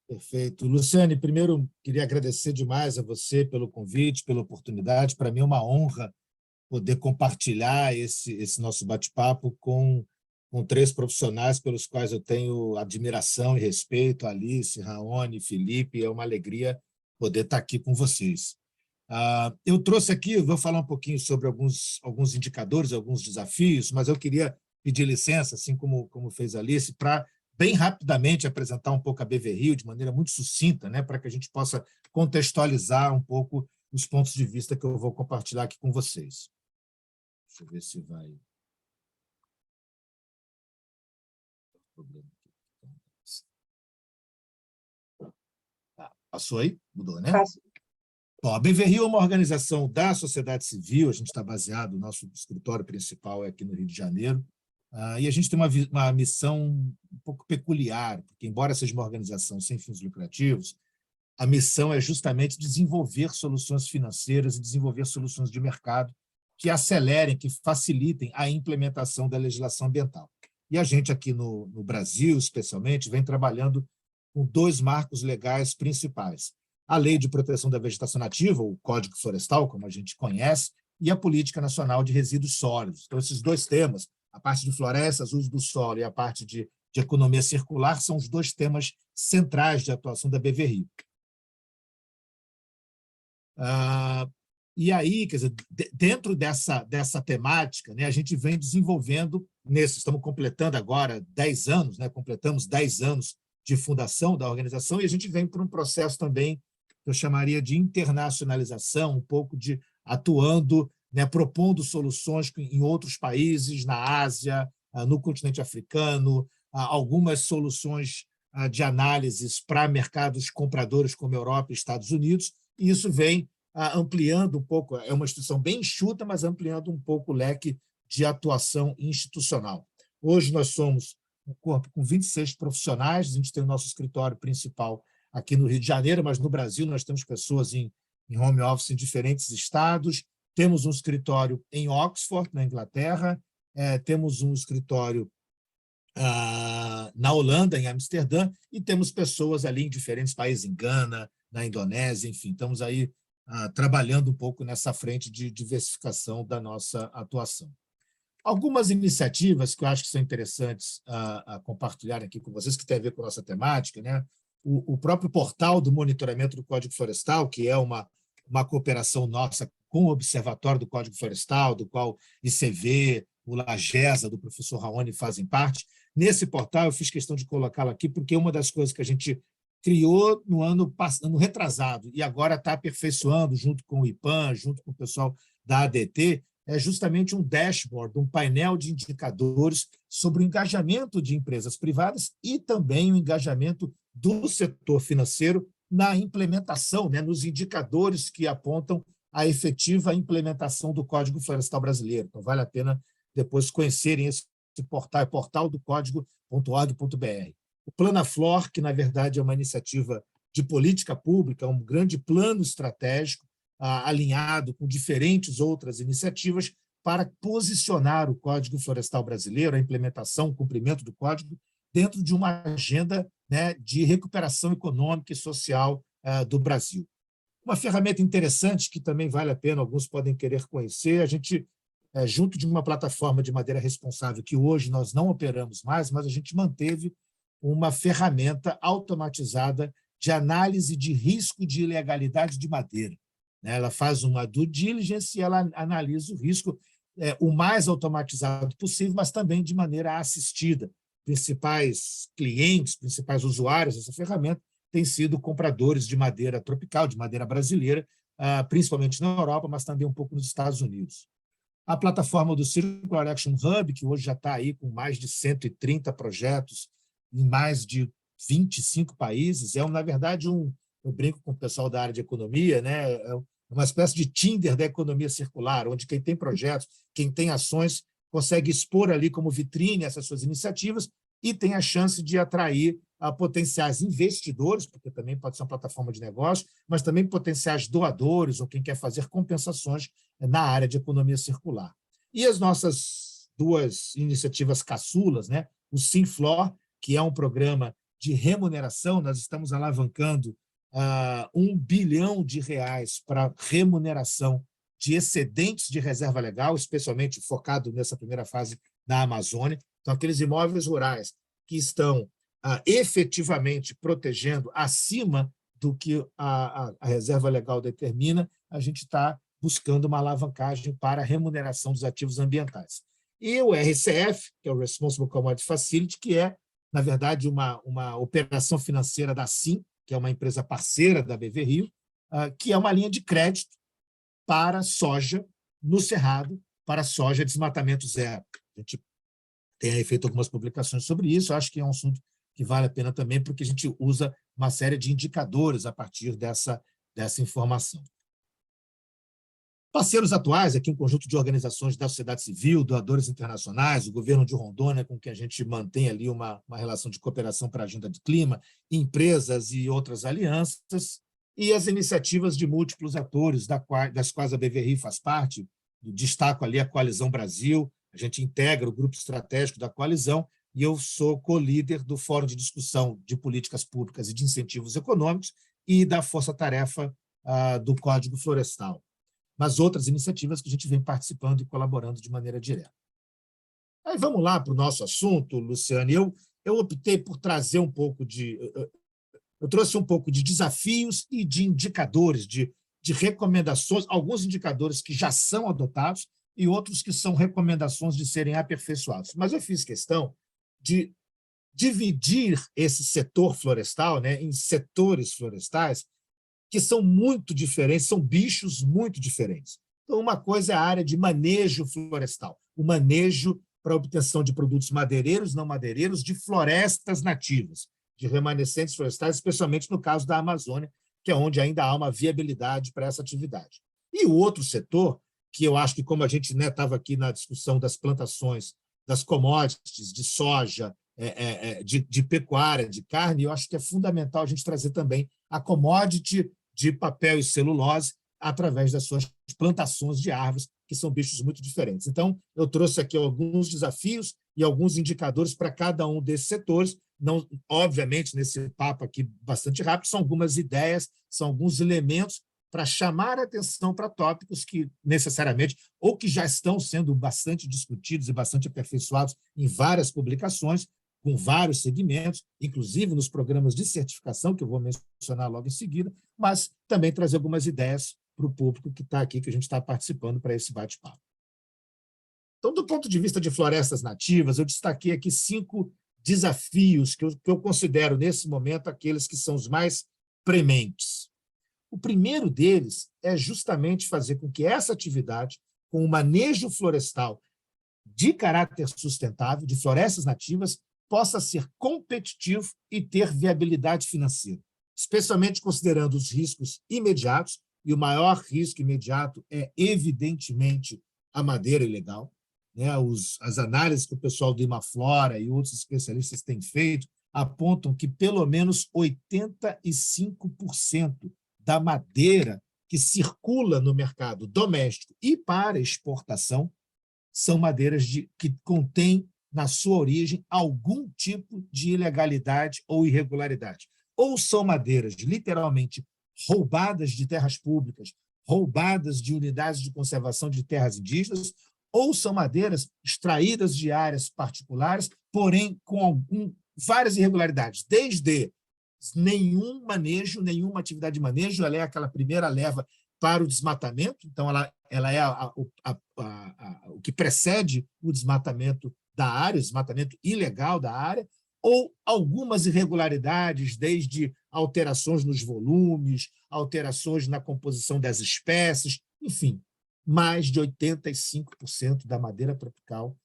Perfeito. Luciane, primeiro, queria agradecer demais a você pelo convite, pela oportunidade. Para mim é uma honra poder compartilhar esse nosso bate-papo com 3 profissionais pelos quais eu tenho admiração e respeito, Alice, Raoni, Felipe. É uma alegria poder estar aqui com vocês. Eu trouxe aqui, vou falar um pouquinho sobre alguns indicadores, alguns desafios, mas eu queria pedir licença, assim como fez a Alice, para bem rapidamente apresentar um pouco a BV Rio de maneira muito sucinta, né, para que a gente possa contextualizar um pouco os pontos de vista que eu vou compartilhar aqui com vocês. Deixa eu ver se vai... Passou aí? Mudou, né? Passou. Bom, a BV Rio é uma organização da sociedade civil, a gente está baseado, o nosso escritório principal é aqui no Rio de Janeiro, E a gente tem uma missão um pouco peculiar, porque, embora seja uma organização sem fins lucrativos, a missão é justamente desenvolver soluções financeiras e desenvolver soluções de mercado que acelerem, que facilitem a implementação da legislação ambiental. E a gente aqui no Brasil, especialmente, vem trabalhando com 2 marcos legais principais: a Lei de Proteção da Vegetação Nativa, o Código Florestal, como a gente conhece, e a Política Nacional de Resíduos Sólidos. Então, esses 2 temas, a parte de florestas, uso do solo, e a parte de economia circular, são os 2 temas centrais de atuação da BV-Rio. E aí, quer dizer, dentro dessa temática, né, a gente vem desenvolvendo, estamos completando agora 10 anos, né, completamos 10 anos de fundação da organização, e a gente vem por um processo também que eu chamaria de internacionalização, um pouco de atuando, né, propondo soluções em outros países, na Ásia, no continente africano, algumas soluções de análises para mercados compradores como Europa e Estados Unidos, e isso vem ampliando um pouco, é uma instituição bem enxuta, mas ampliando um pouco o leque de atuação institucional. Hoje nós somos um corpo com 26 profissionais, a gente tem o nosso escritório principal aqui no Rio de Janeiro, mas no Brasil nós temos pessoas em home office em diferentes estados, temos um escritório em Oxford, na Inglaterra, temos um escritório na Holanda, em Amsterdã, e temos pessoas ali em diferentes países, em Gana, na Indonésia, enfim, estamos aí trabalhando um pouco nessa frente de diversificação da nossa atuação. Algumas iniciativas que eu acho que são interessantes a compartilhar aqui com vocês, que tem a ver com a nossa temática, né? O próprio portal do monitoramento do Código Florestal, que é uma cooperação nossa com o Observatório do Código Florestal, do qual ICV, o LAGESA, do professor Raoni, fazem parte. Nesse portal, eu fiz questão de colocá-lo aqui, porque uma das coisas que a gente criou no ano retrasado e agora está aperfeiçoando junto com o IPAM, junto com o pessoal da ADT, é justamente um dashboard, um painel de indicadores sobre o engajamento de empresas privadas e também o engajamento do setor financeiro na implementação, né, nos indicadores que apontam a efetiva implementação do Código Florestal Brasileiro. Então, vale a pena depois conhecerem esse portal, portaldocódigo.org.br. O Planaflor, que, na verdade, é uma iniciativa de política pública, um grande plano estratégico, alinhado com diferentes outras iniciativas para posicionar o Código Florestal Brasileiro, a implementação, o cumprimento do Código, dentro de uma agenda, né, de recuperação econômica e social do Brasil. Uma ferramenta interessante que também vale a pena, alguns podem querer conhecer, a gente, junto de uma plataforma de madeira responsável, que hoje nós não operamos mais, mas a gente manteve uma ferramenta automatizada de análise de risco de ilegalidade de madeira. Ela faz uma due diligence e ela analisa o risco o mais automatizado possível, mas também de maneira assistida. Principais clientes, principais usuários dessa ferramenta têm sido compradores de madeira tropical, de madeira brasileira, principalmente na Europa, mas também um pouco nos Estados Unidos. A plataforma do Circular Action Hub, que hoje já está aí com mais de 130 projetos em mais de 25 países, na verdade, eu brinco com o pessoal da área de economia, né? É uma espécie de Tinder da economia circular, onde quem tem projetos, quem tem ações, consegue expor ali como vitrine essas suas iniciativas e tem a chance de atrair potenciais investidores, porque também pode ser uma plataforma de negócio, mas também potenciais doadores ou quem quer fazer compensações na área de economia circular. E as nossas 2 iniciativas caçulas, né? O Simflor, que é um programa de remuneração, nós estamos alavancando R$1 bilhão para remuneração de excedentes de reserva legal, especialmente focado nessa primeira fase na Amazônia. Então, aqueles imóveis rurais que estão efetivamente protegendo acima do que a reserva legal determina, a gente está buscando uma alavancagem para a remuneração dos ativos ambientais. E o RCF, que é o Responsible Commodity Facility, que é, na verdade, uma operação financeira da SIM, que é uma empresa parceira da BV-Rio, que é uma linha de crédito para soja no Cerrado, para soja desmatamento zero. A gente tem aí feito algumas publicações sobre isso, acho que é um assunto que vale a pena também, porque a gente usa uma série de indicadores a partir dessa informação. Parceiros atuais, aqui um conjunto de organizações da sociedade civil, doadores internacionais, o governo de Rondônia, com quem a gente mantém ali uma relação de cooperação para a agenda de clima, empresas e outras alianças, e as iniciativas de múltiplos atores, das quais a BVRI faz parte. Destaco ali a Coalizão Brasil, a gente integra o grupo estratégico da coalizão, e eu sou co-líder do Fórum de Discussão de Políticas Públicas e de Incentivos Econômicos e da Força-Tarefa do Código Florestal, mas outras iniciativas que a gente vem participando e colaborando de maneira direta. Aí vamos lá para o nosso assunto, Luciane. Eu optei por trazer um pouco de... Eu trouxe um pouco de desafios e de indicadores, de recomendações, alguns indicadores que já são adotados e outros que são recomendações de serem aperfeiçoados. Mas eu fiz questão de dividir esse setor florestal, né, em setores florestais que são muito diferentes, são bichos muito diferentes. Então, uma coisa é a área de manejo florestal, o manejo para a obtenção de produtos madeireiros, não madeireiros, de florestas nativas, de remanescentes florestais, especialmente no caso da Amazônia, que é onde ainda há uma viabilidade para essa atividade. E o outro setor, que eu acho que, como a gente estava aqui na discussão das plantações, das commodities, de soja, de pecuária, de carne, eu acho que é fundamental a gente trazer também a commodity de papel e celulose através das suas plantações de árvores, que são bichos muito diferentes. Então, eu trouxe aqui alguns desafios e alguns indicadores para cada um desses setores. Não, obviamente, nesse papo aqui bastante rápido, são algumas ideias, são alguns elementos para chamar a atenção para tópicos que necessariamente, ou que já estão sendo bastante discutidos e bastante aperfeiçoados em várias publicações, com vários segmentos, inclusive nos programas de certificação, que eu vou mencionar logo em seguida, mas também trazer algumas ideias para o público que está aqui, que a gente está participando para esse bate-papo. Então, do ponto de vista de florestas nativas, eu destaquei aqui 5 desafios que eu considero, nesse momento, aqueles que são os mais prementes. O primeiro deles é justamente fazer com que essa atividade, com o manejo florestal de caráter sustentável, de florestas nativas, possa ser competitivo e ter viabilidade financeira, especialmente considerando os riscos imediatos, e o maior risco imediato é, evidentemente, a madeira ilegal. Né? As análises que o pessoal do Imaflora e outros especialistas têm feito apontam que pelo menos 85% da madeira que circula no mercado doméstico e para exportação são madeiras que contêm na sua origem algum tipo de ilegalidade ou irregularidade. Ou são madeiras literalmente roubadas de terras públicas, roubadas de unidades de conservação de terras indígenas, ou são madeiras extraídas de áreas particulares, porém com várias irregularidades, desde nenhum manejo, nenhuma atividade de manejo, ela é aquela primeira leva para o desmatamento, então ela é o que precede o desmatamento da área, o desmatamento ilegal da área, ou algumas irregularidades, desde alterações nos volumes, alterações na composição das espécies, enfim, mais de 85% da madeira tropical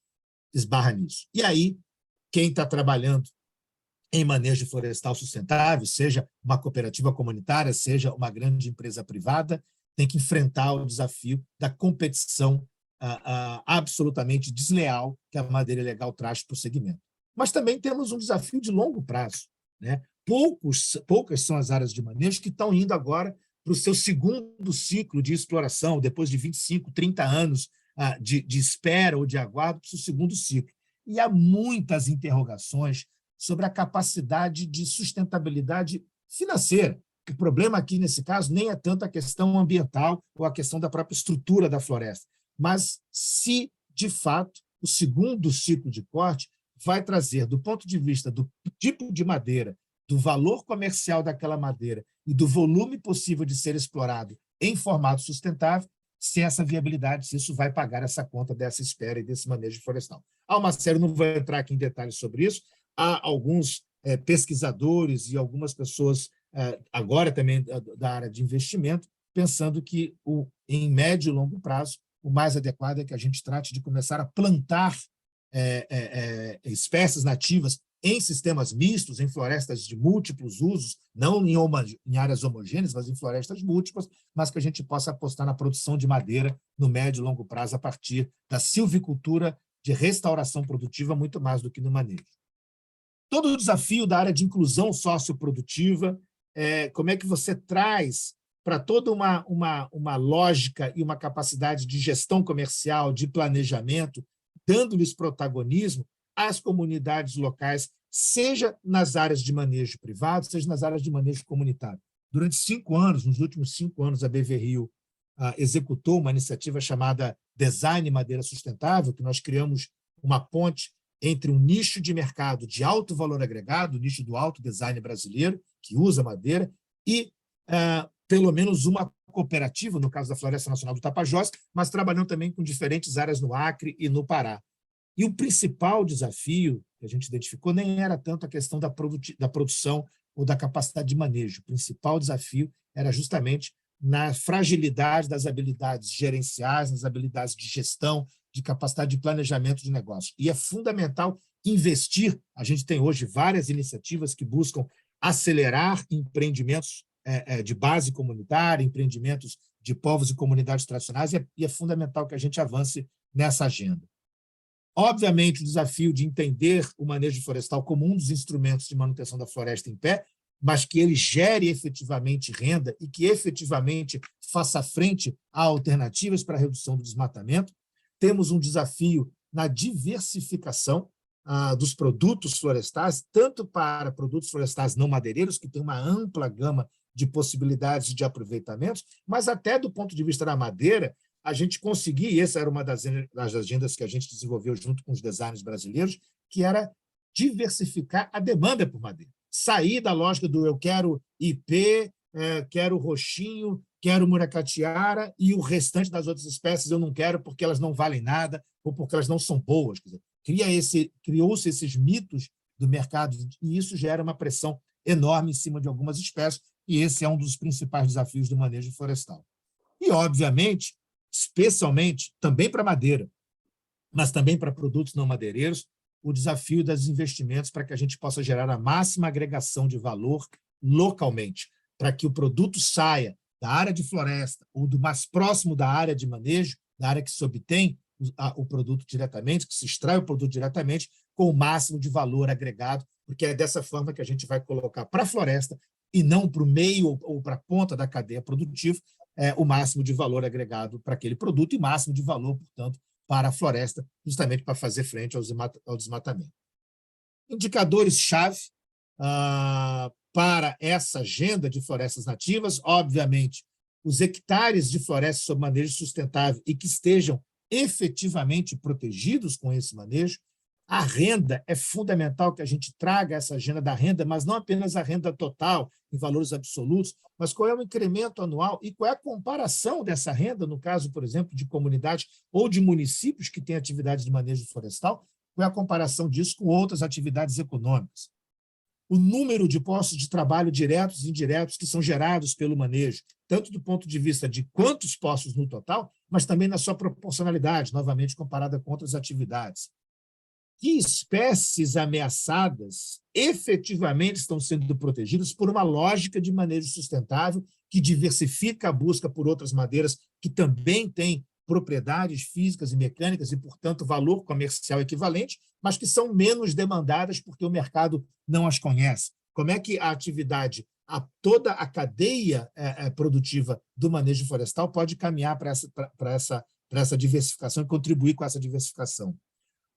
esbarra nisso. E aí, quem está trabalhando em manejo florestal sustentável, seja uma cooperativa comunitária, seja uma grande empresa privada, tem que enfrentar o desafio da competição absolutamente desleal que a madeira ilegal traz para o segmento. Mas também temos um desafio de longo prazo. Né? Poucas são as áreas de manejo que estão indo agora para o seu segundo ciclo de exploração, depois de 25, 30 anos de espera ou de aguardo para o seu segundo ciclo. E há muitas interrogações sobre a capacidade de sustentabilidade financeira. O problema aqui, nesse caso, nem é tanto a questão ambiental ou a questão da própria estrutura da floresta, mas se, de fato, o segundo ciclo de corte vai trazer, do ponto de vista do tipo de madeira, do valor comercial daquela madeira e do volume possível de ser explorado em formato sustentável, se essa viabilidade, se isso vai pagar essa conta dessa espera e desse manejo florestal. Há uma série, não vou entrar aqui em detalhes sobre isso, há alguns pesquisadores e algumas pessoas, agora também da área de investimento, pensando que, em médio e longo prazo, o mais adequado é que a gente trate de começar a plantar espécies nativas em sistemas mistos, em florestas de múltiplos usos, não em áreas homogêneas, mas em florestas múltiplas, mas que a gente possa apostar na produção de madeira no médio e longo prazo a partir da silvicultura de restauração produtiva, muito mais do que no manejo. Todo o desafio da área de inclusão socioprodutiva, como é que você traz para toda uma lógica e uma capacidade de gestão comercial, de planejamento, dando-lhes protagonismo às comunidades locais, seja nas áreas de manejo privado, seja nas áreas de manejo comunitário. Durante 5 anos, nos últimos 5 anos, a BV Rio executou uma iniciativa chamada Design Madeira Sustentável, que nós criamos uma ponte entre um nicho de mercado de alto valor agregado, o nicho do alto design brasileiro, que usa madeira, e pelo menos uma cooperativa, no caso da Floresta Nacional do Tapajós, mas trabalhando também com diferentes áreas no Acre e no Pará. E o principal desafio que a gente identificou nem era tanto a questão da produção ou da capacidade de manejo. O principal desafio era justamente na fragilidade das habilidades gerenciais, nas habilidades de gestão, de capacidade de planejamento de negócio. E é fundamental investir. A gente tem hoje várias iniciativas que buscam acelerar empreendimentos de base comunitária, empreendimentos de povos e comunidades tradicionais, e é fundamental que a gente avance nessa agenda. Obviamente, o desafio de entender o manejo florestal como um dos instrumentos de manutenção da floresta em pé, mas que ele gere efetivamente renda e que efetivamente faça frente a alternativas para a redução do desmatamento. Temos um desafio na diversificação dos produtos florestais, tanto para produtos florestais não madeireiros, que tem uma ampla gama de possibilidades de aproveitamento, mas até do ponto de vista da madeira, a gente conseguir, e essa era uma das agendas que a gente desenvolveu junto com os designers brasileiros, que era diversificar a demanda por madeira. Sair da lógica do eu quero IP, quero roxinho, quero muracatiara, e o restante das outras espécies eu não quero porque elas não valem nada ou porque elas não são boas. Quer dizer, criou-se esses mitos do mercado, e isso gera uma pressão enorme em cima de algumas espécies, e esse é um dos principais desafios do manejo florestal. E, obviamente, especialmente também para madeira, mas também para produtos não madeireiros, o desafio dos investimentos para que a gente possa gerar a máxima agregação de valor localmente, para que o produto saia da área de floresta ou do mais próximo da área de manejo, da área que se obtém o produto diretamente, que se extrai o produto diretamente, com o máximo de valor agregado, porque é dessa forma que a gente vai colocar para a floresta e não para o meio ou para a ponta da cadeia produtiva, o máximo de valor agregado para aquele produto e máximo de valor, portanto, para a floresta, justamente para fazer frente ao desmatamento. Indicadores-chave para essa agenda de florestas nativas, obviamente, os hectares de floresta sob manejo sustentável e que estejam efetivamente protegidos com esse manejo. A renda, é fundamental que a gente traga essa agenda da renda, mas não apenas a renda total, em valores absolutos, mas qual é o incremento anual e qual é a comparação dessa renda, no caso, por exemplo, de comunidades ou de municípios que têm atividades de manejo florestal, qual é a comparação disso com outras atividades econômicas. O número de postos de trabalho diretos e indiretos que são gerados pelo manejo, tanto do ponto de vista de quantos postos no total, mas também na sua proporcionalidade, novamente comparada com outras atividades. Que espécies ameaçadas efetivamente estão sendo protegidas por uma lógica de manejo sustentável que diversifica a busca por outras madeiras que também têm propriedades físicas e mecânicas e, portanto, valor comercial equivalente, mas que são menos demandadas porque o mercado não as conhece. Como é que a atividade, toda a cadeia produtiva do manejo florestal pode caminhar para essa diversificação e contribuir com essa diversificação?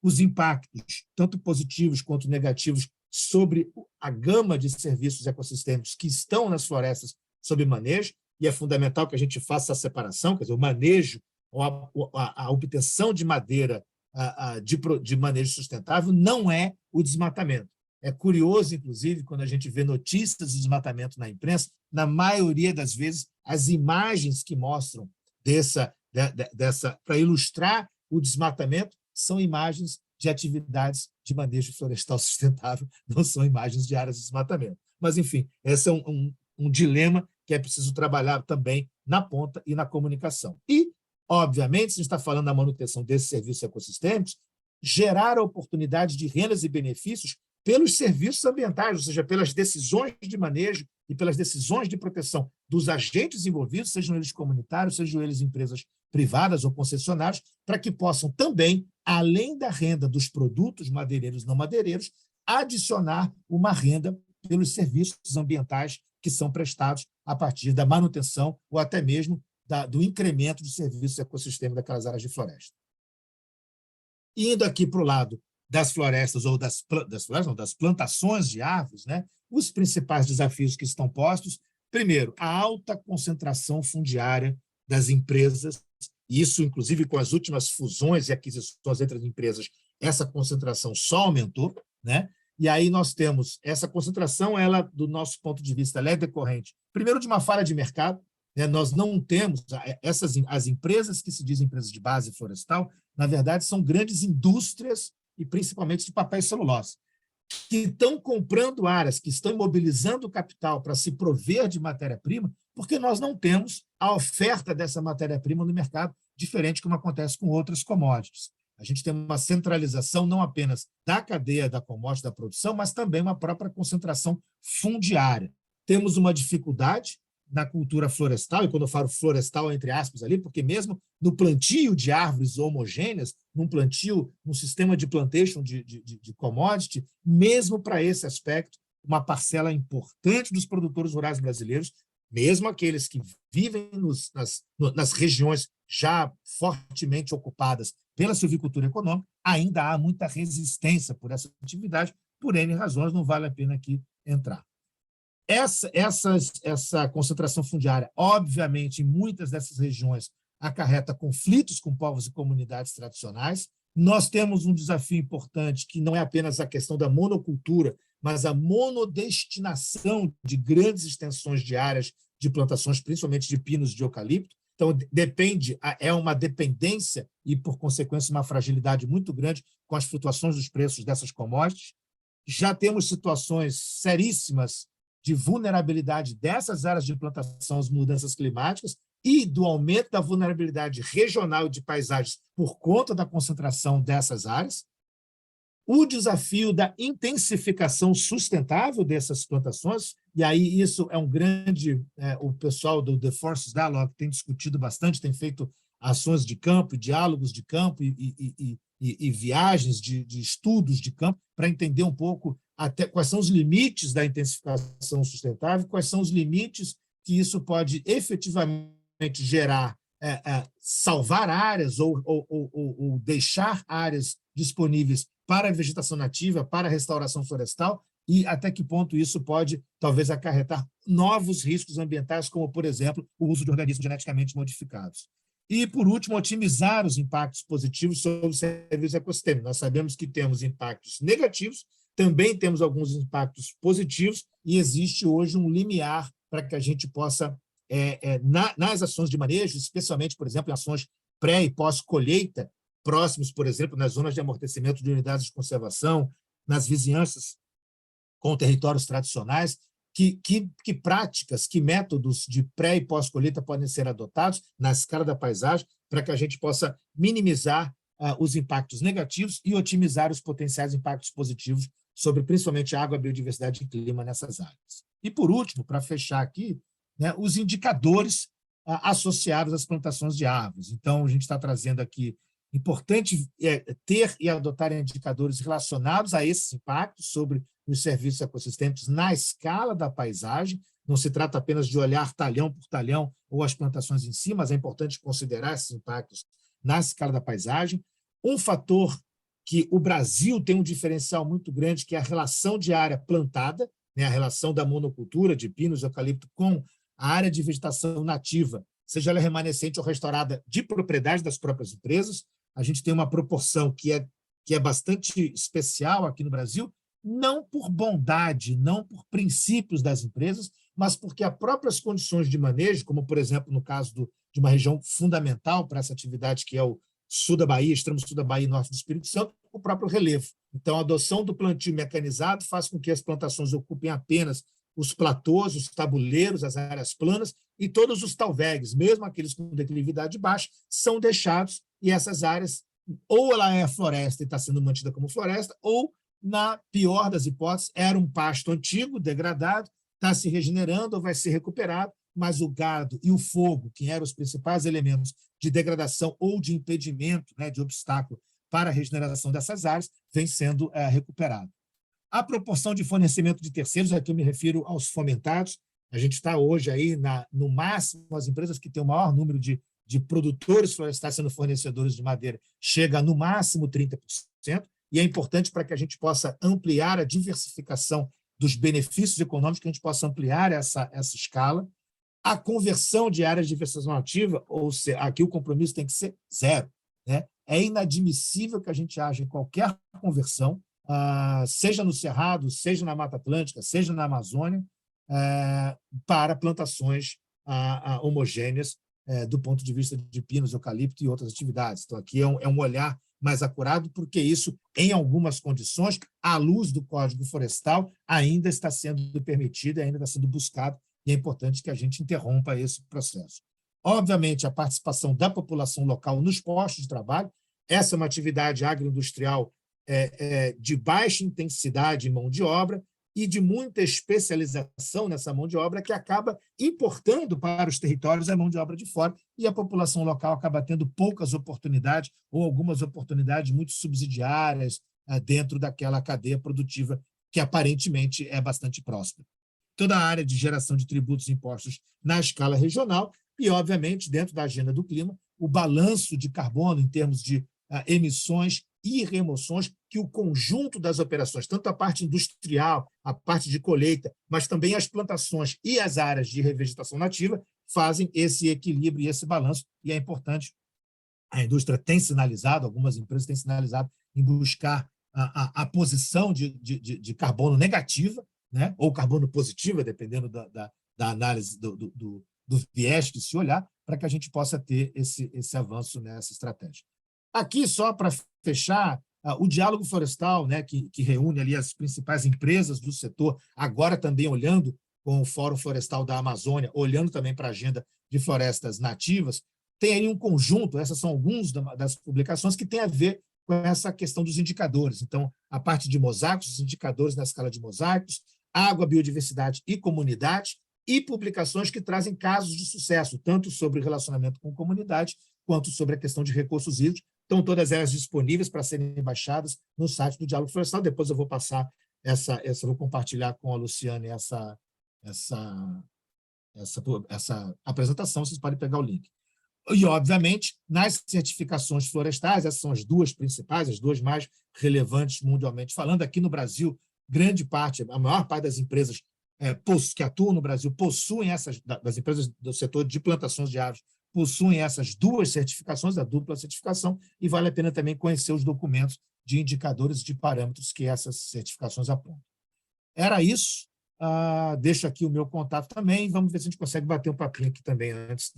Os impactos, tanto positivos quanto negativos, sobre a gama de serviços ecossistêmicos que estão nas florestas sob manejo, e é fundamental que a gente faça a separação, quer dizer, o manejo, ou a obtenção de madeira de manejo sustentável não é o desmatamento. É curioso, inclusive, quando a gente vê notícias de desmatamento na imprensa, na maioria das vezes, as imagens que mostram para ilustrar o desmatamento são imagens de atividades de manejo florestal sustentável, não são imagens de áreas de desmatamento. Mas, enfim, esse é um dilema que é preciso trabalhar também na ponta e na comunicação. E, obviamente, se a gente está falando da manutenção desses serviços ecossistêmicos, gerar oportunidades de rendas e benefícios pelos serviços ambientais, ou seja, pelas decisões de manejo e pelas decisões de proteção dos agentes envolvidos, sejam eles comunitários, sejam eles empresas privadas ou concessionários, para que possam também, além da renda dos produtos madeireiros e não madeireiros, adicionar uma renda pelos serviços ambientais que são prestados a partir da manutenção ou até mesmo do incremento dos serviços do ecossistema daquelas áreas de floresta. Indo aqui para o lado das florestas ou das plantações de árvores, né, os principais desafios que estão postos, primeiro, a alta concentração fundiária das empresas, e isso, inclusive, com as últimas fusões e aquisições entre as empresas, essa concentração só aumentou, né? E aí nós temos essa concentração, ela, do nosso ponto de vista, ela é decorrente, primeiro, de uma falha de mercado, né? Nós não temos as empresas que se dizem empresas de base florestal, na verdade, são grandes indústrias e principalmente de papel e celulose, que estão comprando áreas, que estão imobilizando o capital para se prover de matéria-prima, porque nós não temos a oferta dessa matéria-prima no mercado, diferente como acontece com outras commodities. A gente tem uma centralização não apenas da cadeia da commodity, da produção, mas também uma própria concentração fundiária. Temos uma dificuldade na cultura florestal, e quando eu falo florestal, entre aspas, ali, porque mesmo no plantio de árvores homogêneas, num sistema de plantation de commodity, mesmo para esse aspecto, uma parcela importante dos produtores rurais brasileiros, mesmo aqueles que vivem nas regiões já fortemente ocupadas pela silvicultura econômica, ainda há muita resistência por essa atividade, por N razões, não vale a pena aqui entrar. Essa concentração fundiária, obviamente, em muitas dessas regiões, acarreta conflitos com povos e comunidades tradicionais. Nós temos um desafio importante, que não é apenas a questão da monocultura, mas a monodestinação de grandes extensões de áreas de plantações, principalmente de pinos e de eucalipto. Então, é uma dependência e, por consequência, uma fragilidade muito grande com as flutuações dos preços dessas commodities. Já temos situações seríssimas de vulnerabilidade dessas áreas de plantação às mudanças climáticas e do aumento da vulnerabilidade regional de paisagens por conta da concentração dessas áreas. O desafio da intensificação sustentável dessas plantações, e aí isso é um grande... o pessoal do The Forest Dialogue tem discutido bastante, tem feito ações de campo, diálogos de campo e viagens de estudos de campo para entender um pouco até quais são os limites da intensificação sustentável, quais são os limites que isso pode efetivamente gerar, salvar áreas ou deixar áreas disponíveis para a vegetação nativa, para a restauração florestal, e até que ponto isso pode, talvez, acarretar novos riscos ambientais, como, por exemplo, o uso de organismos geneticamente modificados. E, por último, otimizar os impactos positivos sobre os serviços ecossistêmicos. Nós sabemos que temos impactos negativos, também temos alguns impactos positivos, e existe hoje um limiar para que a gente possa, nas ações de manejo, especialmente, por exemplo, em ações pré- e pós-colheita, próximos, por exemplo, nas zonas de amortecimento de unidades de conservação, nas vizinhanças com territórios tradicionais, que práticas, que métodos de pré- e pós-colheita podem ser adotados na escala da paisagem para que a gente possa minimizar os impactos negativos e otimizar os potenciais impactos positivos sobre, principalmente, água, biodiversidade e clima nessas áreas. E, por último, para fechar aqui, né, os indicadores associados às plantações de árvores. Então, a gente está trazendo aqui, importante ter e adotar indicadores relacionados a esses impactos sobre os serviços ecossistêmicos na escala da paisagem. Não se trata apenas de olhar talhão por talhão ou as plantações em si, mas é importante considerar esses impactos na escala da paisagem. Um fator que o Brasil tem um diferencial muito grande, que é a relação de área plantada, né, a relação da monocultura de pinos e eucalipto com a área de vegetação nativa, seja ela remanescente ou restaurada de propriedade das próprias empresas. A gente tem uma proporção que é bastante especial aqui no Brasil, não por bondade, não por princípios das empresas, mas porque as próprias condições de manejo, como, por exemplo, no caso de uma região fundamental para essa atividade, que é o sul da Bahia, extremo sul da Bahia e norte do Espírito Santo, o próprio relevo. Então, a adoção do plantio mecanizado faz com que as plantações ocupem apenas os platôs, os tabuleiros, as áreas planas, e todos os talvegues, mesmo aqueles com declividade baixa, são deixados, e essas áreas, ou ela é floresta e está sendo mantida como floresta, ou na pior das hipóteses, era um pasto antigo, degradado, está se regenerando ou vai ser recuperado, mas o gado e o fogo, que eram os principais elementos de degradação ou de impedimento, né, de obstáculo para a regeneração dessas áreas, vem sendo recuperado. A proporção de fornecimento de terceiros, aqui eu me refiro aos fomentados, a gente está hoje aí no máximo, as empresas que têm o maior número de produtores florestais sendo fornecedores de madeira chega no máximo 30%, e é importante para que a gente possa ampliar a diversificação dos benefícios econômicos, que a gente possa ampliar essa escala. A conversão de áreas de vegetação nativa, ou seja, aqui o compromisso tem que ser zero, né? É inadmissível que a gente haja em qualquer conversão, seja no Cerrado, seja na Mata Atlântica, seja na Amazônia, para plantações homogêneas do ponto de vista de pinos, eucalipto e outras atividades. Então, aqui é um olhar mais acurado, porque isso, em algumas condições, à luz do Código Florestal, ainda está sendo permitido, ainda está sendo buscado, e é importante que a gente interrompa esse processo. Obviamente, a participação da população local nos postos de trabalho, essa é uma atividade agroindustrial de baixa intensidade em mão de obra e de muita especialização nessa mão de obra, que acaba importando para os territórios a mão de obra de fora, e a população local acaba tendo poucas oportunidades ou algumas oportunidades muito subsidiárias dentro daquela cadeia produtiva que aparentemente é bastante próspera. Toda a área de geração de tributos e impostos na escala regional e, obviamente, dentro da agenda do clima, o balanço de carbono em termos de emissões e remoções, que o conjunto das operações, tanto a parte industrial, a parte de colheita, mas também as plantações e as áreas de revegetação nativa, fazem esse equilíbrio e esse balanço, e é importante. A indústria tem sinalizado, algumas empresas têm sinalizado em buscar a posição de carbono negativa, né, ou carbono positiva, dependendo da análise do viés que se olhar, para que a gente possa ter esse avanço nessa estratégia. Aqui, só para fechar, o diálogo florestal, né, que reúne ali as principais empresas do setor, agora também olhando com o Fórum Florestal da Amazônia, olhando também para a agenda de florestas nativas, tem aí um conjunto, essas são algumas das publicações que tem a ver com essa questão dos indicadores. Então, a parte de mosaicos, os indicadores na escala de mosaicos, água, biodiversidade e comunidade, e publicações que trazem casos de sucesso, tanto sobre relacionamento com comunidade, quanto sobre a questão de recursos hídricos. Estão todas elas disponíveis para serem baixadas no site do Diálogo Florestal. Depois eu vou passar vou compartilhar com a Luciane essa apresentação, vocês podem pegar o link. E, obviamente, nas certificações florestais, essas são as duas principais, as duas mais relevantes mundialmente falando. Aqui no Brasil, grande parte, a maior parte das empresas que atuam no Brasil possuem das empresas do setor de plantações de árvores, possuem essas duas certificações, a dupla certificação, e vale a pena também conhecer os documentos de indicadores e de parâmetros que essas certificações apontam. Era isso. Deixo aqui o meu contato também, vamos ver se a gente consegue bater um papinho aqui também antes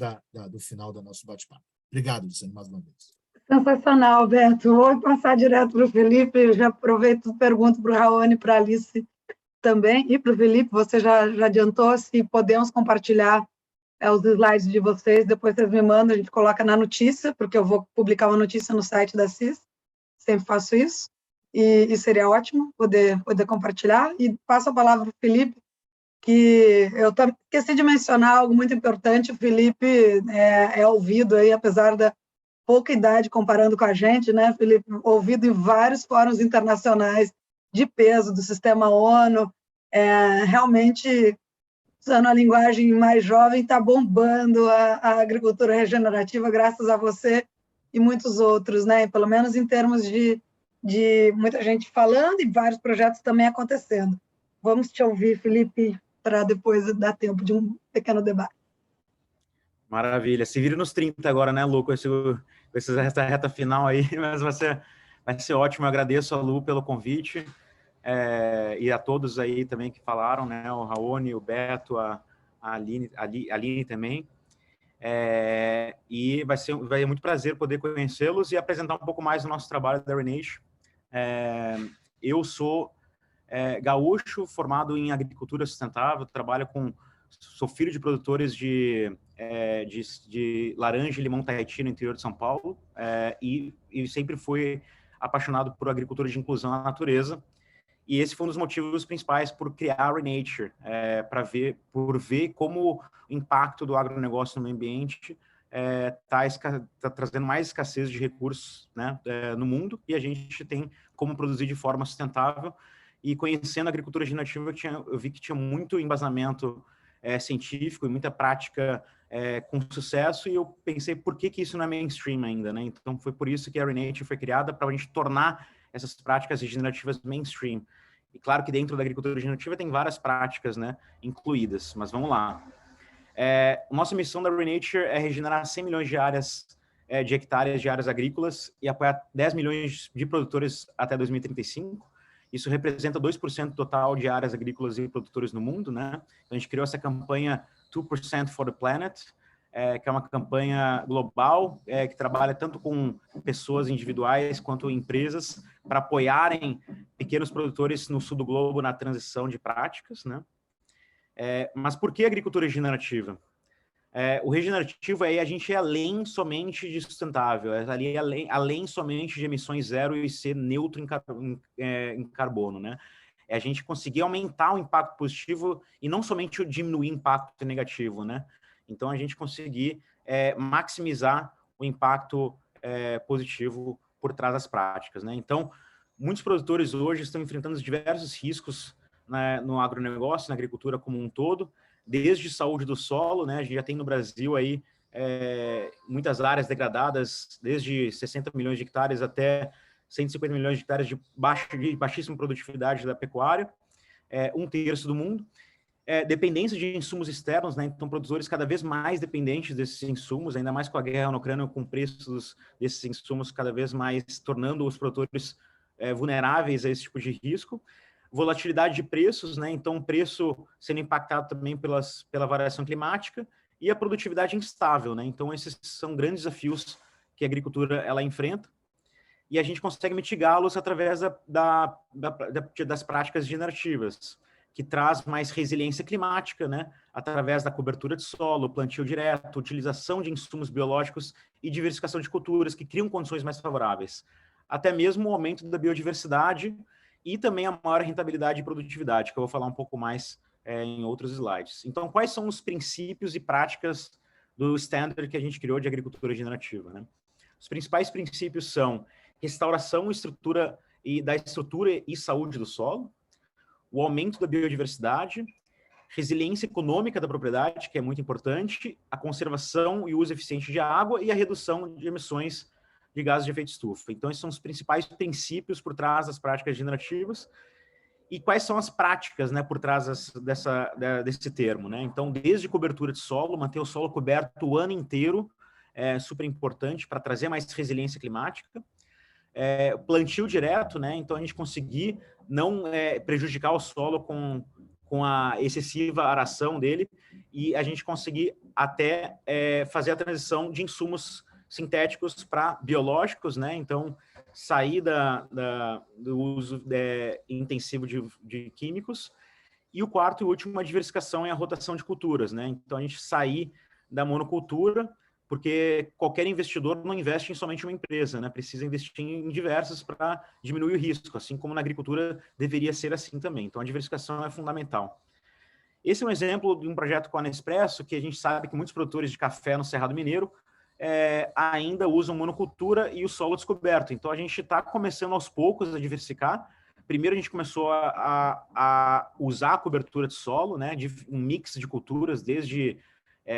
do final do nosso bate-papo. Obrigado, Luciano, mais uma vez. Sensacional, Alberto. Vou passar direto para o Felipe, eu já aproveito e pergunto para o Raoni e para a Alice também, e para o Felipe, você já adiantou, se podemos compartilhar os slides de vocês, depois vocês me mandam, a gente coloca na notícia, porque eu vou publicar uma notícia no site da CIS, sempre faço isso, e seria ótimo poder compartilhar. E passo a palavra para o Felipe, que eu esqueci de mencionar algo muito importante. O Felipe é ouvido, aí, apesar da pouca idade comparando com a gente, né, Felipe? Ouvido em vários fóruns internacionais de peso do sistema ONU, realmente, usando a linguagem mais jovem, está bombando a agricultura regenerativa, graças a você e muitos outros, né? Pelo menos em termos de muita gente falando e vários projetos também acontecendo. Vamos te ouvir, Felipe, para depois dar tempo de um pequeno debate. Maravilha. Se vira nos 30 agora, né, Lu, com essa reta final aí, mas vai ser ótimo. Eu agradeço a Lu pelo convite. E a todos aí também que falaram, né, o Raoni, o Beto, a Aline também, e vai muito prazer poder conhecê-los e apresentar um pouco mais do nosso trabalho da Renation. Eu sou gaúcho, formado em agricultura sustentável, sou filho de produtores de laranja e limão Tahiti no interior de São Paulo, e sempre fui apaixonado por agricultura de inclusão à natureza. E esse foi um dos motivos principais por criar a Renature, por ver como o impacto do agronegócio no meio ambiente está trazendo mais escassez de recursos, né, no mundo, e a gente tem como produzir de forma sustentável. E conhecendo a agricultura regenerativa, eu vi que tinha muito embasamento científico e muita prática com sucesso, e eu pensei, por que isso não é mainstream ainda, né? Então, foi por isso que a Renature foi criada, para a gente tornar essas práticas regenerativas mainstream. E claro que dentro da agricultura regenerativa tem várias práticas, né, incluídas, mas vamos lá. Nossa missão da Renature é regenerar 100 milhões de áreas, de hectares de áreas agrícolas e apoiar 10 milhões de produtores até 2035. Isso representa 2% total de áreas agrícolas e produtores no mundo, né? Então, a gente criou essa campanha 2% for the Planet, que é uma campanha global, que trabalha tanto com pessoas individuais quanto empresas para apoiarem pequenos produtores no sul do globo na transição de práticas, né? Mas por que agricultura regenerativa? O regenerativo a gente é além somente de sustentável, além somente de emissões zero e ser neutro em carbono, né? A gente conseguir aumentar o impacto positivo e não somente diminuir o impacto negativo, né? Então, a gente conseguir maximizar o impacto positivo por trás das práticas, né? Então, muitos produtores hoje estão enfrentando diversos riscos, né, no agronegócio, na agricultura como um todo, desde saúde do solo, né? A gente já tem no Brasil aí muitas áreas degradadas, desde 60 milhões de hectares até 150 milhões de hectares de baixíssima produtividade da pecuária, 1/3 do mundo. Dependência de insumos externos, né? Então, produtores cada vez mais dependentes desses insumos, ainda mais com a guerra na Ucrânia, com preços desses insumos cada vez mais tornando os produtores vulneráveis a esse tipo de risco. Volatilidade de preços, né? Então, o preço sendo impactado também pela variação climática e a produtividade instável, né? Então, esses são grandes desafios que a agricultura ela enfrenta, e a gente consegue mitigá-los através das práticas regenerativas, que traz mais resiliência climática, né? Através da cobertura de solo, plantio direto, utilização de insumos biológicos e diversificação de culturas que criam condições mais favoráveis. Até mesmo o aumento da biodiversidade e também a maior rentabilidade e produtividade, que eu vou falar um pouco mais em outros slides. Então, quais são os princípios e práticas do standard que a gente criou de agricultura regenerativa, né? Os principais princípios são restauração da estrutura e saúde do solo, o aumento da biodiversidade, resiliência econômica da propriedade, que é muito importante, a conservação e uso eficiente de água e a redução de emissões de gases de efeito estufa. Então, esses são os principais princípios por trás das práticas regenerativas. E quais são as práticas, né, por trás desse termo, né? Então, desde cobertura de solo, manter o solo coberto o ano inteiro é super importante para trazer mais resiliência climática. Plantio direto, né? Então, a gente conseguir não prejudicar o solo com a excessiva aração dele, e a gente conseguir até fazer a transição de insumos sintéticos para biológicos, né? Então, sair do uso intensivo de químicos. E o quarto e último, a diversificação e a rotação de culturas, né? Então, a gente sair da monocultura, porque qualquer investidor não investe em somente uma empresa, né? Precisa investir em diversas para diminuir o risco, assim como na agricultura deveria ser assim também. Então, a diversificação é fundamental. Esse é um exemplo de um projeto com a Nespresso, que a gente sabe que muitos produtores de café no Cerrado Mineiro ainda usam monocultura e o solo descoberto. Então, a gente está começando aos poucos a diversificar. Primeiro, a gente começou a usar a cobertura de solo, né? Um mix de culturas, desde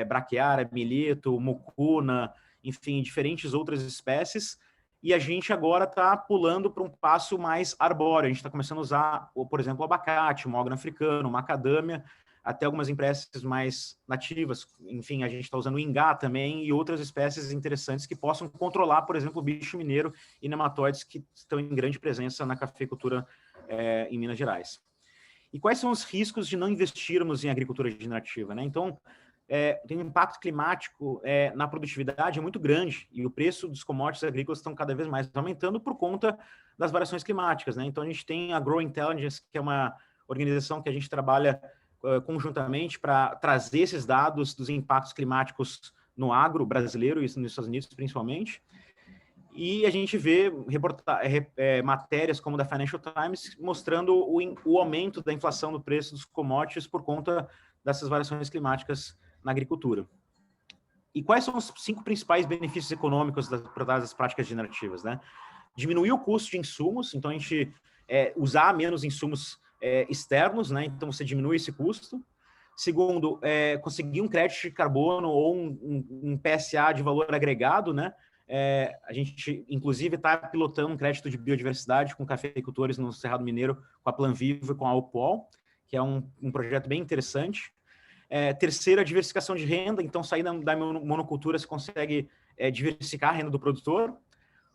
braquiária, milheto, mucuna, enfim, diferentes outras espécies, e a gente agora está pulando para um passo mais arbóreo. A gente está começando a usar, por exemplo, o abacate, o mogno africano, macadâmia, até algumas espécies mais nativas. Enfim, a gente está usando o ingá também e outras espécies interessantes que possam controlar, por exemplo, o bicho mineiro e nematóides que estão em grande presença na cafeicultura em Minas Gerais. E quais são os riscos de não investirmos em agricultura regenerativa, né? Então, tem um impacto climático na produtividade muito grande, e o preço dos commodities agrícolas estão cada vez mais aumentando por conta das variações climáticas, né? Então, a gente tem a Grow Intelligence, que é uma organização que a gente trabalha conjuntamente para trazer esses dados dos impactos climáticos no agro brasileiro e nos Estados Unidos, principalmente. E a gente vê matérias como da Financial Times mostrando o aumento da inflação do preço dos commodities por conta dessas variações climáticas na agricultura. E quais são os 5 principais benefícios econômicos por trás das práticas regenerativas, né? Diminuir o custo de insumos, então a gente usar menos insumos externos, né? Então você diminui esse custo. Segundo, conseguir um crédito de carbono ou um PSA de valor agregado, né? A gente, inclusive, está pilotando um crédito de biodiversidade com cafeicultores no Cerrado Mineiro, com a Plan Vivo e com a UPOL, que é um projeto bem interessante. Terceiro, a diversificação de renda. Então, saindo da monocultura, você consegue diversificar a renda do produtor.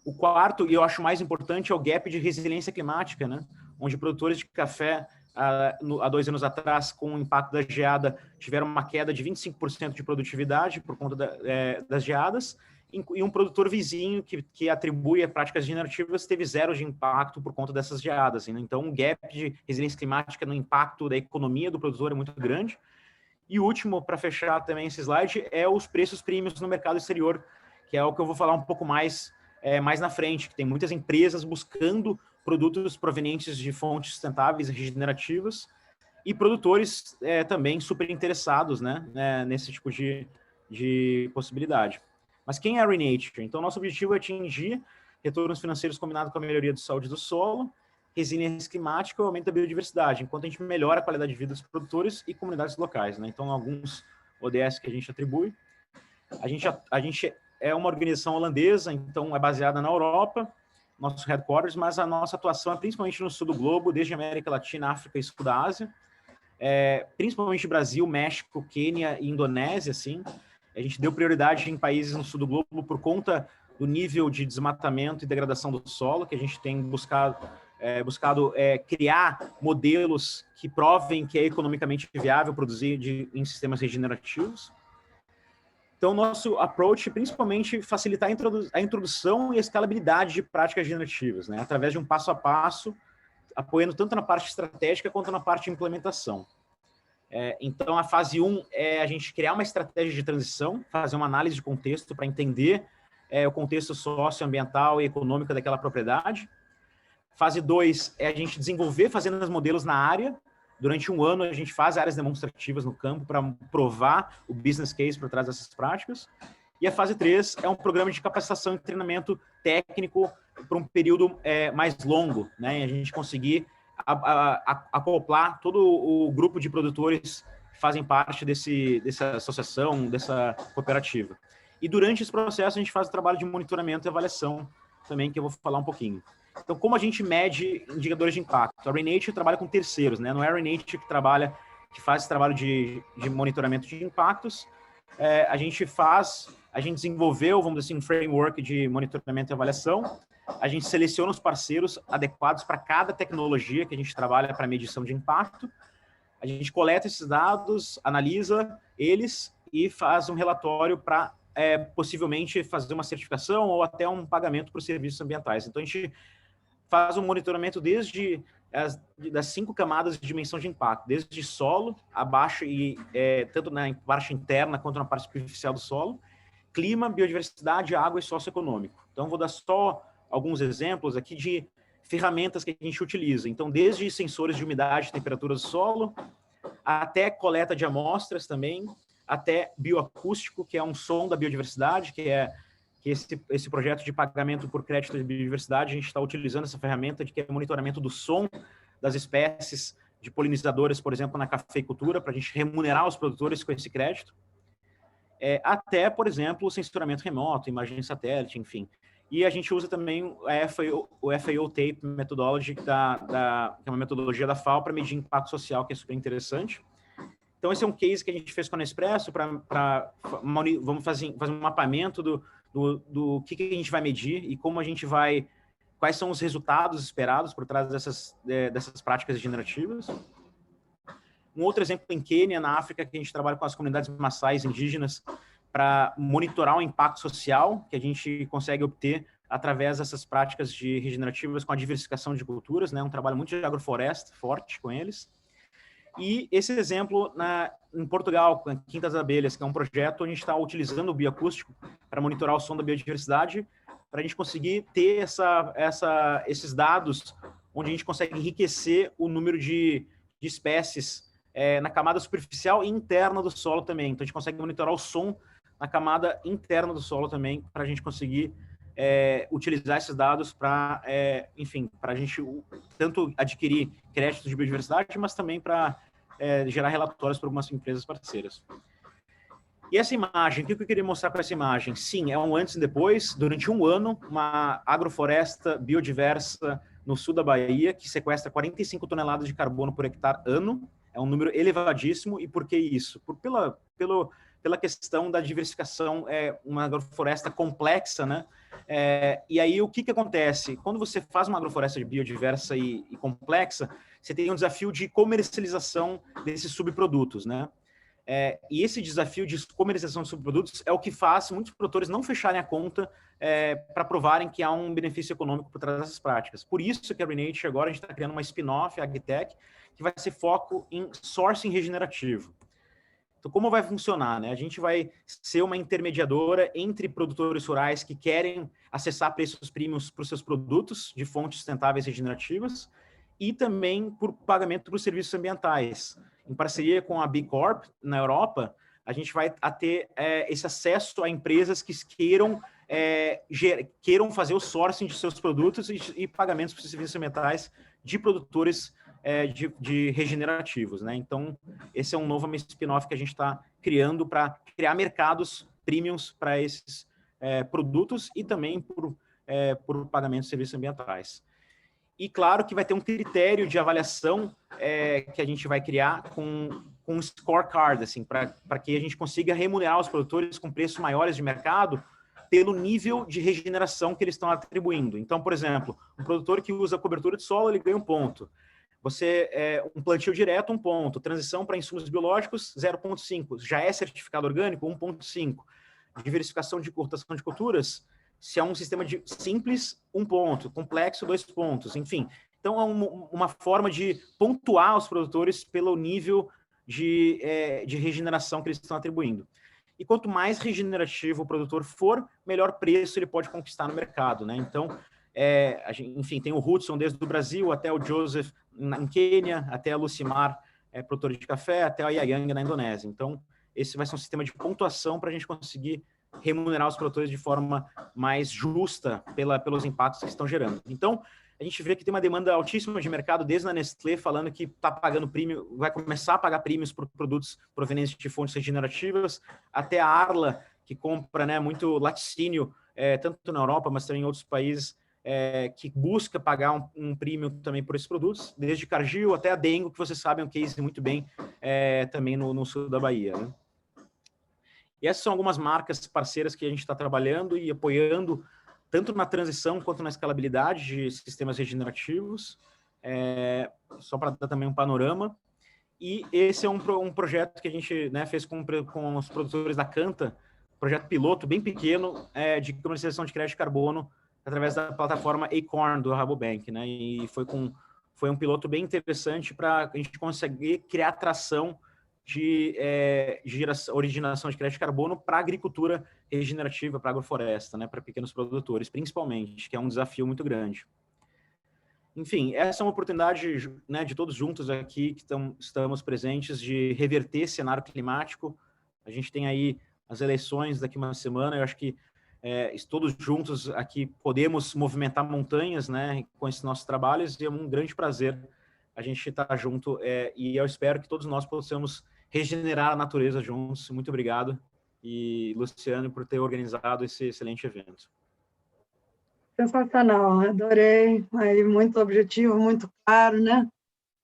O quarto, e eu acho mais importante, é o gap de resiliência climática, né? Onde produtores de café, há 2 anos atrás, com o impacto da geada, tiveram uma queda de 25% de produtividade por conta das geadas, e um produtor vizinho que atribui a práticas regenerativas teve 0 de impacto por conta dessas geadas. Né? Então, o gap de resiliência climática no impacto da economia do produtor é muito grande. E o último, para fechar também esse slide, é os preços premiums no mercado exterior, que é o que eu vou falar um pouco mais na frente, que tem muitas empresas buscando produtos provenientes de fontes sustentáveis e regenerativas, e produtores também super interessados, né, nesse tipo de possibilidade. Mas quem é a Renature? Então, nosso objetivo é atingir retornos financeiros combinados com a melhoria da saúde do solo, resiliência climática e aumento da biodiversidade, enquanto a gente melhora a qualidade de vida dos produtores e comunidades locais. Né? Então, alguns ODS que a gente atribui. A gente é uma organização holandesa, então é baseada na Europa, nosso headquarters, mas a nossa atuação é principalmente no sul do globo, desde América Latina, África e sul da Ásia, principalmente Brasil, México, Quênia e Indonésia, assim. A gente deu prioridade em países no sul do globo por conta do nível de desmatamento e degradação do solo, que a gente tem buscado criar modelos que provem que é economicamente viável produzir em sistemas regenerativos. Então, nosso approach, principalmente, facilitar a introdução e a escalabilidade de práticas regenerativas, né? Através de um passo a passo, apoiando tanto na parte estratégica quanto na parte de implementação. Então, a fase 1 é a gente criar uma estratégia de transição, fazer uma análise de contexto para entender o contexto socioambiental e econômico daquela propriedade. Fase 2 é a gente desenvolver fazendo os modelos na área. Durante 1 ano, a gente faz áreas demonstrativas no campo para provar o business case por trás dessas práticas. E a fase 3 é um programa de capacitação e treinamento técnico por um período mais longo, né? E a gente conseguir acoplar todo o grupo de produtores que fazem parte dessa associação, dessa cooperativa. E durante esse processo, a gente faz o trabalho de monitoramento e avaliação também, que eu vou falar um pouquinho. Então, como a gente mede indicadores de impacto? A Renature trabalha com terceiros, né? Não é a Renature que faz esse trabalho de monitoramento de impactos. A gente desenvolveu, vamos dizer assim, um framework de monitoramento e avaliação. A gente seleciona os parceiros adequados para cada tecnologia que a gente trabalha para medição de impacto. A gente coleta esses dados, analisa eles e faz um relatório para possivelmente fazer uma certificação ou até um pagamento por serviços ambientais. Então, a gente faz um monitoramento desde das 5 camadas de dimensão de impacto, desde solo, abaixo e tanto na parte interna quanto na parte superficial do solo, clima, biodiversidade, água e socioeconômico. Então, vou dar só alguns exemplos aqui de ferramentas que a gente utiliza. Então, desde sensores de umidade e temperatura do solo, até coleta de amostras também, até bioacústico, que é um som da biodiversidade, que esse projeto de pagamento por crédito de biodiversidade, a gente está utilizando essa ferramenta que é monitoramento do som das espécies de polinizadores, por exemplo, na cafeicultura, para a gente remunerar os produtores com esse crédito. Até, por exemplo, o sensoramento remoto, imagem satélite, enfim. E a gente usa também o FAO Tape Methodology, que é uma metodologia da FAO para medir impacto social, que é super interessante. Então, esse é um case que a gente fez com a Nespresso vamos fazer um mapeamento do que a gente vai medir e como a gente vai, quais são os resultados esperados por trás dessas práticas regenerativas. Um outro exemplo em Quênia, na África, que a gente trabalha com as comunidades maçais indígenas para monitorar o impacto social que a gente consegue obter através dessas práticas regenerativas com a diversificação de culturas, né? Um trabalho muito de agrofloresta forte com eles. E esse exemplo em Portugal, com a Quinta das Abelhas, que é um projeto onde a gente está utilizando o bioacústico para monitorar o som da biodiversidade para a gente conseguir ter esses dados onde a gente consegue enriquecer o número de espécies na camada superficial e interna do solo também. Então, a gente consegue monitorar o som na camada interna do solo também, para a gente conseguir utilizar esses dados para, enfim, para a gente tanto adquirir créditos de biodiversidade, mas também para gerar relatórios para algumas empresas parceiras. E essa imagem, o que eu queria mostrar com essa imagem? Sim, é um antes e depois, durante um ano, uma agrofloresta biodiversa no sul da Bahia, que sequestra 45 toneladas de carbono por hectare ano, é um número elevadíssimo. E por que isso? Pela questão da diversificação, uma agrofloresta complexa, né? E aí, o que acontece? Quando você faz uma agrofloresta biodiversa e complexa, você tem um desafio de comercialização desses subprodutos, né? E esse desafio de comercialização de subprodutos é o que faz muitos produtores não fecharem a conta para provarem que há um benefício econômico por trás dessas práticas. Por isso que a Renate agora a gente está criando uma spin-off, a AgTech, que vai ser foco em sourcing regenerativo. Então, como vai funcionar, né? A gente vai ser uma intermediadora entre produtores rurais que querem acessar preços premiums para os seus produtos de fontes sustentáveis e regenerativas e também por pagamento por serviços ambientais. Em parceria com a B Corp, na Europa, a gente vai ter esse acesso a empresas que queiram fazer o sourcing de seus produtos e pagamentos por serviços ambientais de produtores de regenerativos, né? Então, esse é um novo spin-off que a gente está criando para criar mercados premiums para esses produtos e também por pagamento de serviços ambientais. E claro que vai ter um critério de avaliação que a gente vai criar com um scorecard, assim, para que a gente consiga remunerar os produtores com preços maiores de mercado pelo nível de regeneração que eles estão atribuindo. Então, por exemplo, um produtor que usa cobertura de solo, ele ganha 1 ponto. Um plantio direto, 1 ponto. Transição para insumos biológicos, 0,5. Já é certificado orgânico, 1,5. Diversificação de rotação de culturas, se é um sistema simples, 1 ponto. Complexo, 2 pontos. Enfim, então é uma forma de pontuar os produtores pelo nível de regeneração que eles estão atribuindo. E quanto mais regenerativo o produtor for, melhor preço ele pode conquistar no mercado, né? Então, enfim, tem o Hudson desde o Brasil, até o Joseph em Quênia, até a Lucimar, produtora de café, até a Yayang na Indonésia. Então, esse vai ser um sistema de pontuação para a gente conseguir remunerar os produtores de forma mais justa pelos impactos que estão gerando. Então, a gente vê que tem uma demanda altíssima de mercado, desde a Nestlé falando que está pagando prêmio, vai começar a pagar prêmios por produtos provenientes de fontes regenerativas, até a Arla, que compra, né, muito laticínio, tanto na Europa, mas também em outros países, que busca pagar um prêmio também por esses produtos, desde Cargill até a Dengo, que vocês sabem, um case muito bem também no sul da Bahia, né? E essas são algumas marcas parceiras que a gente está trabalhando e apoiando, tanto na transição quanto na escalabilidade de sistemas regenerativos, só para dar também um panorama. E esse é um projeto que a gente, né, fez com os produtores da Canta, projeto piloto bem pequeno de comercialização de crédito de carbono através da plataforma Acorn do Rabobank, né? E foi um piloto bem interessante para a gente conseguir criar tração de originação de crédito de carbono para a agricultura regenerativa, para a agrofloresta, né, para pequenos produtores, principalmente, que é um desafio muito grande. Enfim, essa é uma oportunidade, né, de todos juntos aqui que estamos presentes de reverter esse cenário climático. A gente tem aí as eleições daqui uma semana, eu acho que todos juntos aqui podemos movimentar montanhas, né, com esses nossos trabalhos, e é um grande prazer a gente estar junto, e eu espero que todos nós possamos regenerar a natureza juntos. Muito obrigado, e Luciano, por ter organizado esse excelente evento. Sensacional, adorei, aí muito objetivo, muito claro, né?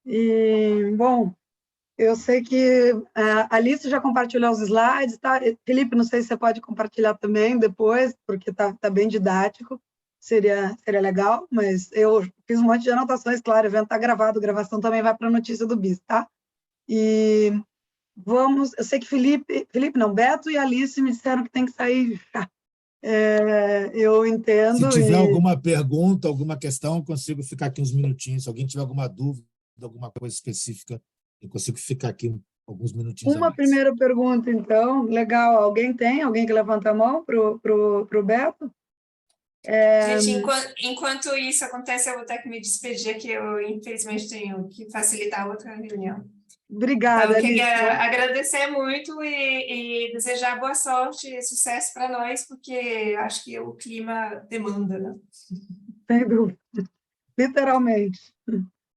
E, bom, eu sei que a Alice já compartilhou os slides, tá? Felipe, não sei se você pode compartilhar também depois, porque tá bem didático, seria legal, mas eu fiz um monte de anotações, claro, o evento está gravado, a gravação também vai para a notícia do BIS, tá? E eu sei que Beto e Alice me disseram que tem que sair já. Eu entendo. Se tiver alguma pergunta, alguma questão, eu consigo ficar aqui uns minutinhos. Se alguém tiver alguma dúvida, alguma coisa específica, eu consigo ficar aqui alguns minutinhos. Uma primeira pergunta, então. Legal. Alguém que levanta a mão para o Beto? Gente, enquanto isso acontece, eu vou ter que me despedir, que eu, infelizmente, tenho que facilitar outra reunião. Obrigada, Então, eu queria Alicia. agradecer muito e desejar boa sorte e sucesso para nós, porque acho que o clima demanda, né? Sem dúvida. Literalmente.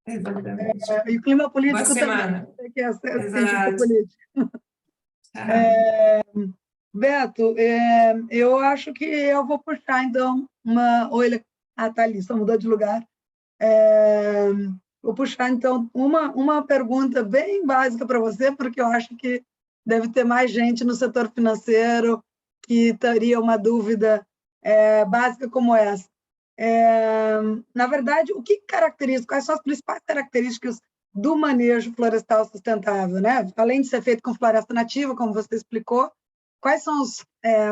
Exatamente. E o clima Boa político também. semana. Você que é cientista Exato. político. Beto, eu acho que eu vou puxar, então, uma... Ou ele... Ah, tá ali, só mudou de lugar. Vou puxar, então, uma pergunta bem básica para você, porque eu acho que deve ter mais gente no setor financeiro que teria uma dúvida básica como essa. Na verdade, o que caracteriza, quais são as principais características do manejo florestal sustentável, né? Além de ser feito com floresta nativa, como você explicou, quais são os...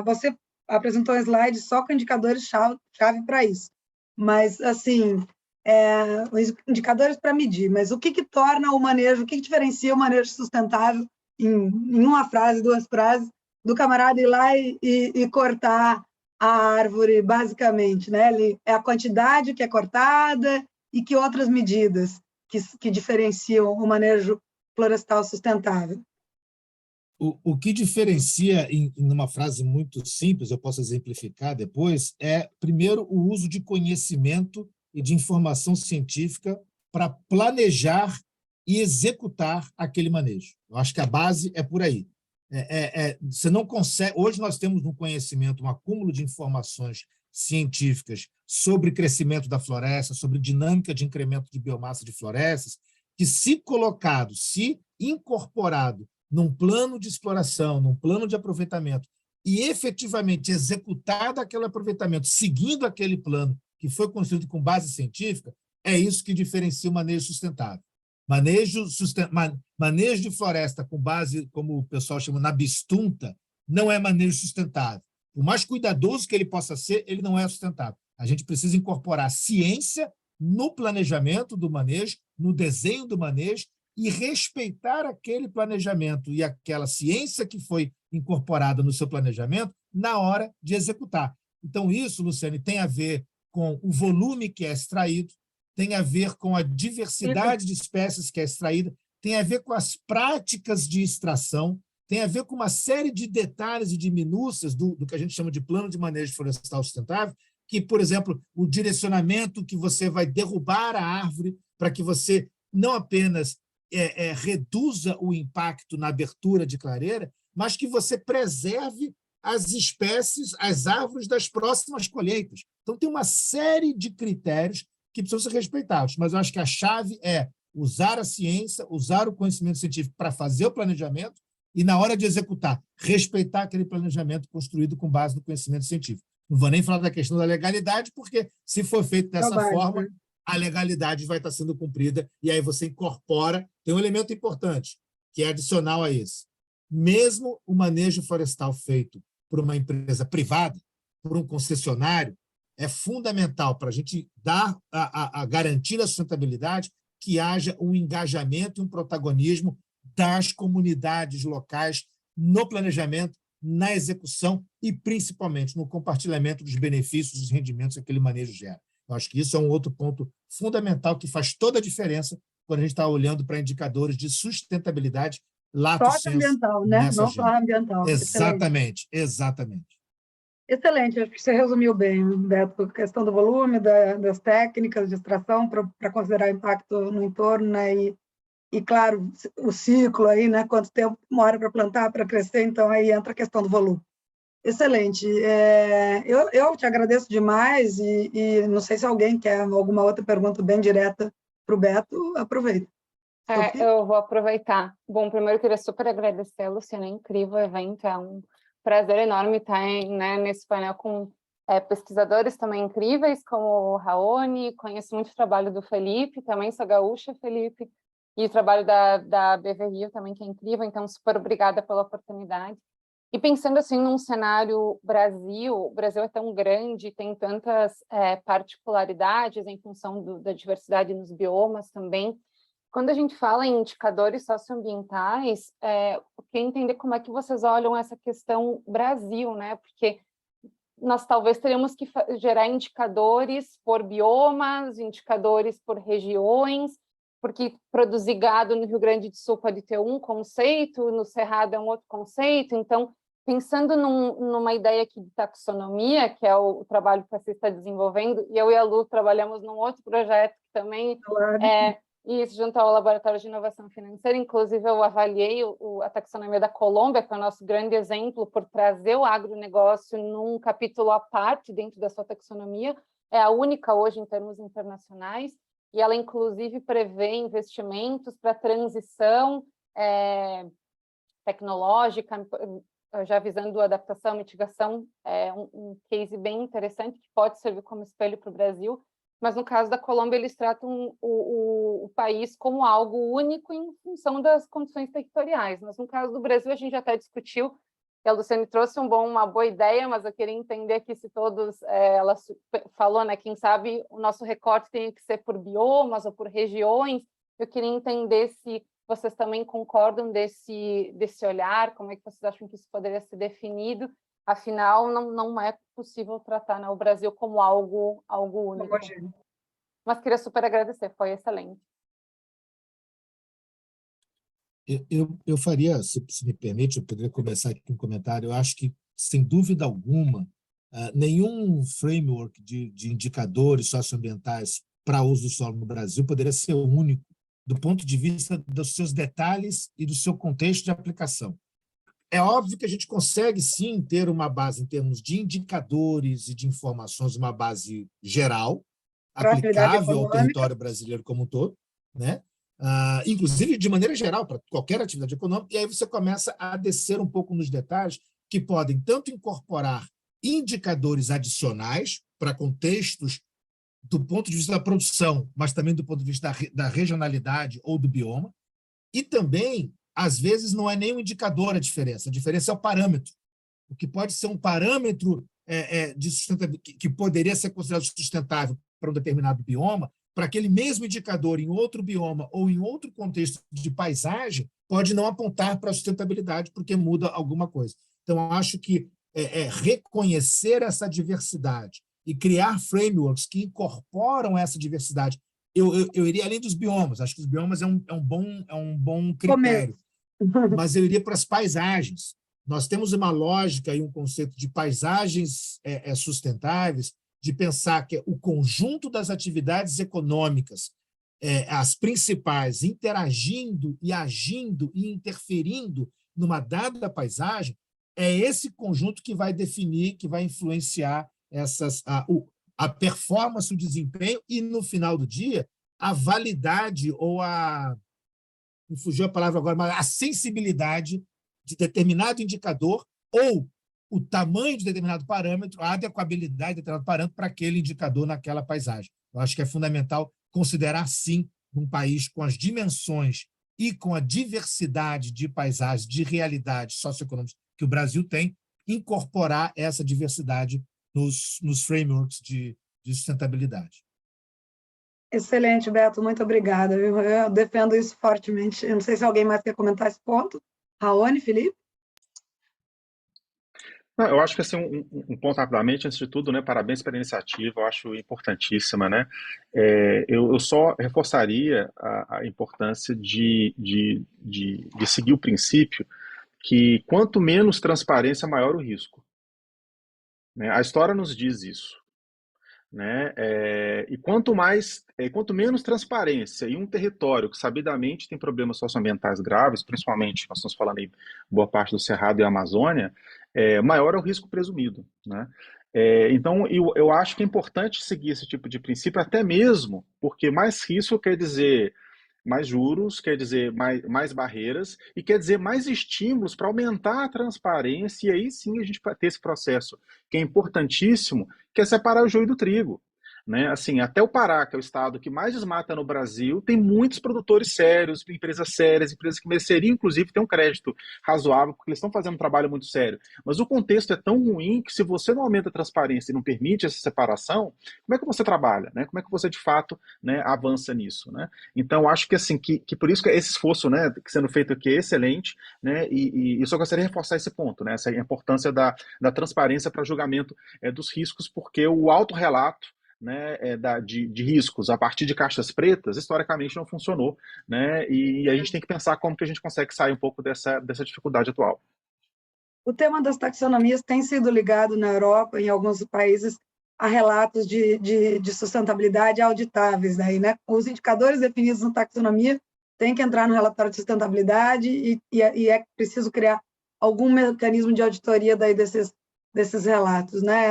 você apresentou um slide só com indicadores-chave para isso, mas, assim, os indicadores para medir, mas o que torna o manejo, o que diferencia o manejo sustentável, em uma frase, 2 frases, do camarada ir lá e cortar a árvore, basicamente, né? É a quantidade que é cortada e que outras medidas que diferenciam o manejo florestal sustentável. O que diferencia, em uma frase muito simples, eu posso exemplificar depois, primeiro, o uso de conhecimento e de informação científica para planejar e executar aquele manejo. Eu acho que a base é por aí. Você não consegue... Hoje nós temos no conhecimento um acúmulo de informações científicas sobre crescimento da floresta, sobre dinâmica de incremento de biomassa de florestas, que, se colocado, se incorporado num plano de exploração, num plano de aproveitamento, e efetivamente executado aquele aproveitamento, seguindo aquele plano que foi construído com base científica, é isso que diferencia o manejo sustentável. Manejo de floresta com base, como o pessoal chama, na bistunta, não é manejo sustentável. Por mais cuidadoso que ele possa ser, ele não é sustentável. A gente precisa incorporar ciência no planejamento do manejo, no desenho do manejo, e respeitar aquele planejamento e aquela ciência que foi incorporada no seu planejamento na hora de executar. Então, isso, Luciane, tem a ver com o volume que é extraído, tem a ver com a diversidade de espécies que é extraída, tem a ver com as práticas de extração, tem a ver com uma série de detalhes e de minúcias do que a gente chama de plano de manejo florestal sustentável, que, por exemplo, o direcionamento que você vai derrubar a árvore para que você não apenas reduza o impacto na abertura de clareira, mas que você preserve as espécies, as árvores das próximas colheitas. Então, tem uma série de critérios que precisam ser respeitados, mas eu acho que a chave é usar a ciência, usar o conhecimento científico para fazer o planejamento e, na hora de executar, respeitar aquele planejamento construído com base no conhecimento científico. Não vou nem falar da questão da legalidade, porque, se for feito dessa forma, a legalidade vai estar sendo cumprida, e aí você incorpora... Tem um elemento importante, que é adicional a esse. Mesmo o manejo florestal feito por uma empresa privada, por um concessionário, é fundamental para a gente dar a garantir a sustentabilidade que haja um engajamento e um protagonismo das comunidades locais no planejamento, na execução e, principalmente, no compartilhamento dos benefícios e dos rendimentos que aquele manejo gera. Eu acho que isso é um outro ponto fundamental que faz toda a diferença quando a gente está olhando para indicadores de sustentabilidade lato sensu. Ambiental, né? Não só ambiental. Exatamente, exatamente. Excelente, acho que você resumiu bem, Beto, a questão do volume, das técnicas de extração para considerar o impacto no entorno, né? E, claro, o ciclo aí, né? Quanto tempo demora para plantar, para crescer, então aí entra a questão do volume. Excelente. Eu te agradeço demais e não sei se alguém quer alguma outra pergunta bem direta para o Beto, aproveita. Eu vou aproveitar. Bom, primeiro eu queria super agradecer, Luciana, é incrível o evento, é um prazer enorme estar nesse painel com pesquisadores também incríveis, como o Raoni. Conheço muito o trabalho do Felipe, também sou gaúcha, Felipe, e o trabalho da BV Rio também, que é incrível, então super obrigada pela oportunidade. E pensando assim num cenário Brasil, o Brasil é tão grande, tem tantas particularidades em função da diversidade nos biomas também. Quando a gente fala em indicadores socioambientais, eu queria entender como é que vocês olham essa questão Brasil, né? Porque nós talvez teríamos que gerar indicadores por biomas, indicadores por regiões, porque produzir gado no Rio Grande do Sul pode ter um conceito, no Cerrado é um outro conceito. Então, pensando numa ideia aqui de taxonomia, que é o trabalho que você está desenvolvendo, e eu e a Lu trabalhamos num outro projeto que também isso, junto ao Laboratório de Inovação Financeira. Inclusive, eu avaliei a taxonomia da Colômbia, que é o nosso grande exemplo, por trazer o agronegócio num capítulo à parte dentro da sua taxonomia. É a única hoje em termos internacionais, e ela, inclusive, prevê investimentos para transição tecnológica, já visando adaptação, mitigação. É um case bem interessante que pode servir como espelho para o Brasil. Mas, no caso da Colômbia, eles tratam o país como algo único em função das condições territoriais. Mas, no caso do Brasil, a gente já até discutiu, e a Luciane trouxe uma boa ideia, mas eu queria entender aqui se todos... ela falou, né, quem sabe o nosso recorte tem que ser por biomas ou por regiões. Eu queria entender se vocês também concordam desse olhar, como é que vocês acham que isso poderia ser definido. Afinal, não é possível tratar, né, o Brasil como algo único. Mas queria super agradecer, foi excelente. Eu faria, se me permite, eu poderia começar aqui com um comentário. Eu acho que, sem dúvida alguma, nenhum framework de indicadores socioambientais para uso do solo no Brasil poderia ser único do ponto de vista dos seus detalhes e do seu contexto de aplicação. É óbvio que a gente consegue, sim, ter uma base em termos de indicadores e de informações, uma base geral, aplicável ao território brasileiro como um todo, né? Inclusive de maneira geral, para qualquer atividade econômica, e aí você começa a descer um pouco nos detalhes que podem tanto incorporar indicadores adicionais para contextos do ponto de vista da produção, mas também do ponto de vista da regionalidade ou do bioma, e também, às vezes, não é nem um indicador a diferença é o parâmetro. O que pode ser um parâmetro de sustentabilidade, que poderia ser considerado sustentável para um determinado bioma, para aquele mesmo indicador em outro bioma ou em outro contexto de paisagem, pode não apontar para a sustentabilidade, porque muda alguma coisa. Então, acho que reconhecer essa diversidade e criar frameworks que incorporam essa diversidade. Eu iria além dos biomas, acho que os biomas é um bom critério, mas eu iria para as paisagens. Nós temos uma lógica e um conceito de paisagens sustentáveis, de pensar que o conjunto das atividades econômicas, as principais, interagindo e agindo e interferindo numa dada paisagem, é esse conjunto que vai definir, que vai influenciar a performance, o desempenho e, no final do dia, a validade ou me fugiu a palavra agora, mas a sensibilidade de determinado indicador ou o tamanho de determinado parâmetro, a adequabilidade de determinado parâmetro para aquele indicador naquela paisagem. Eu acho que é fundamental considerar, sim, um país com as dimensões e com a diversidade de paisagens, de realidades socioeconômicas que o Brasil tem, incorporar essa diversidade nos frameworks de sustentabilidade. Excelente, Beto, muito obrigada. Eu defendo isso fortemente. Eu não sei se alguém mais quer comentar esse ponto. Raoni, Felipe? Não, eu acho que assim, um ponto rapidamente, antes de tudo, né, parabéns pela iniciativa, eu acho importantíssima, né? Eu só reforçaria a importância de seguir o princípio que quanto menos transparência, maior o risco. Né? A história nos diz isso. Né? E quanto menos transparência em um território que sabidamente tem problemas socioambientais graves, principalmente, nós estamos falando aí boa parte do Cerrado e Amazônia, maior é o risco presumido. Né? Então, eu acho que é importante seguir esse tipo de princípio, até mesmo porque mais risco quer dizer mais juros, quer dizer mais barreiras e quer dizer mais estímulos para aumentar a transparência, e aí sim a gente vai ter esse processo que é importantíssimo, que é separar o joio do trigo. né? Assim, até o Pará, que é o estado que mais desmata no Brasil, tem muitos produtores sérios, empresas sérias, empresas que mereceriam, inclusive, ter um crédito razoável, porque eles estão fazendo um trabalho muito sério. Mas o contexto é tão ruim que, se você não aumenta a transparência e não permite essa separação, como é que você trabalha, né? Como é que você, de fato, né, avança nisso, né? Então, acho que, assim, que por isso que esse esforço, né, que sendo feito aqui é excelente, né? E eu só gostaria de reforçar esse ponto, né? Essa importância da transparência para julgamento dos riscos, porque o autorrelato, né, de riscos a partir de caixas pretas, historicamente não funcionou, né, e a gente tem que pensar como que a gente consegue sair um pouco dessa dificuldade atual. O tema das taxonomias tem sido ligado na Europa, em alguns países, a relatos de sustentabilidade auditáveis. Né? Os indicadores definidos na taxonomia têm que entrar no relatório de sustentabilidade e é preciso criar algum mecanismo de auditoria daí desses relatos. Né?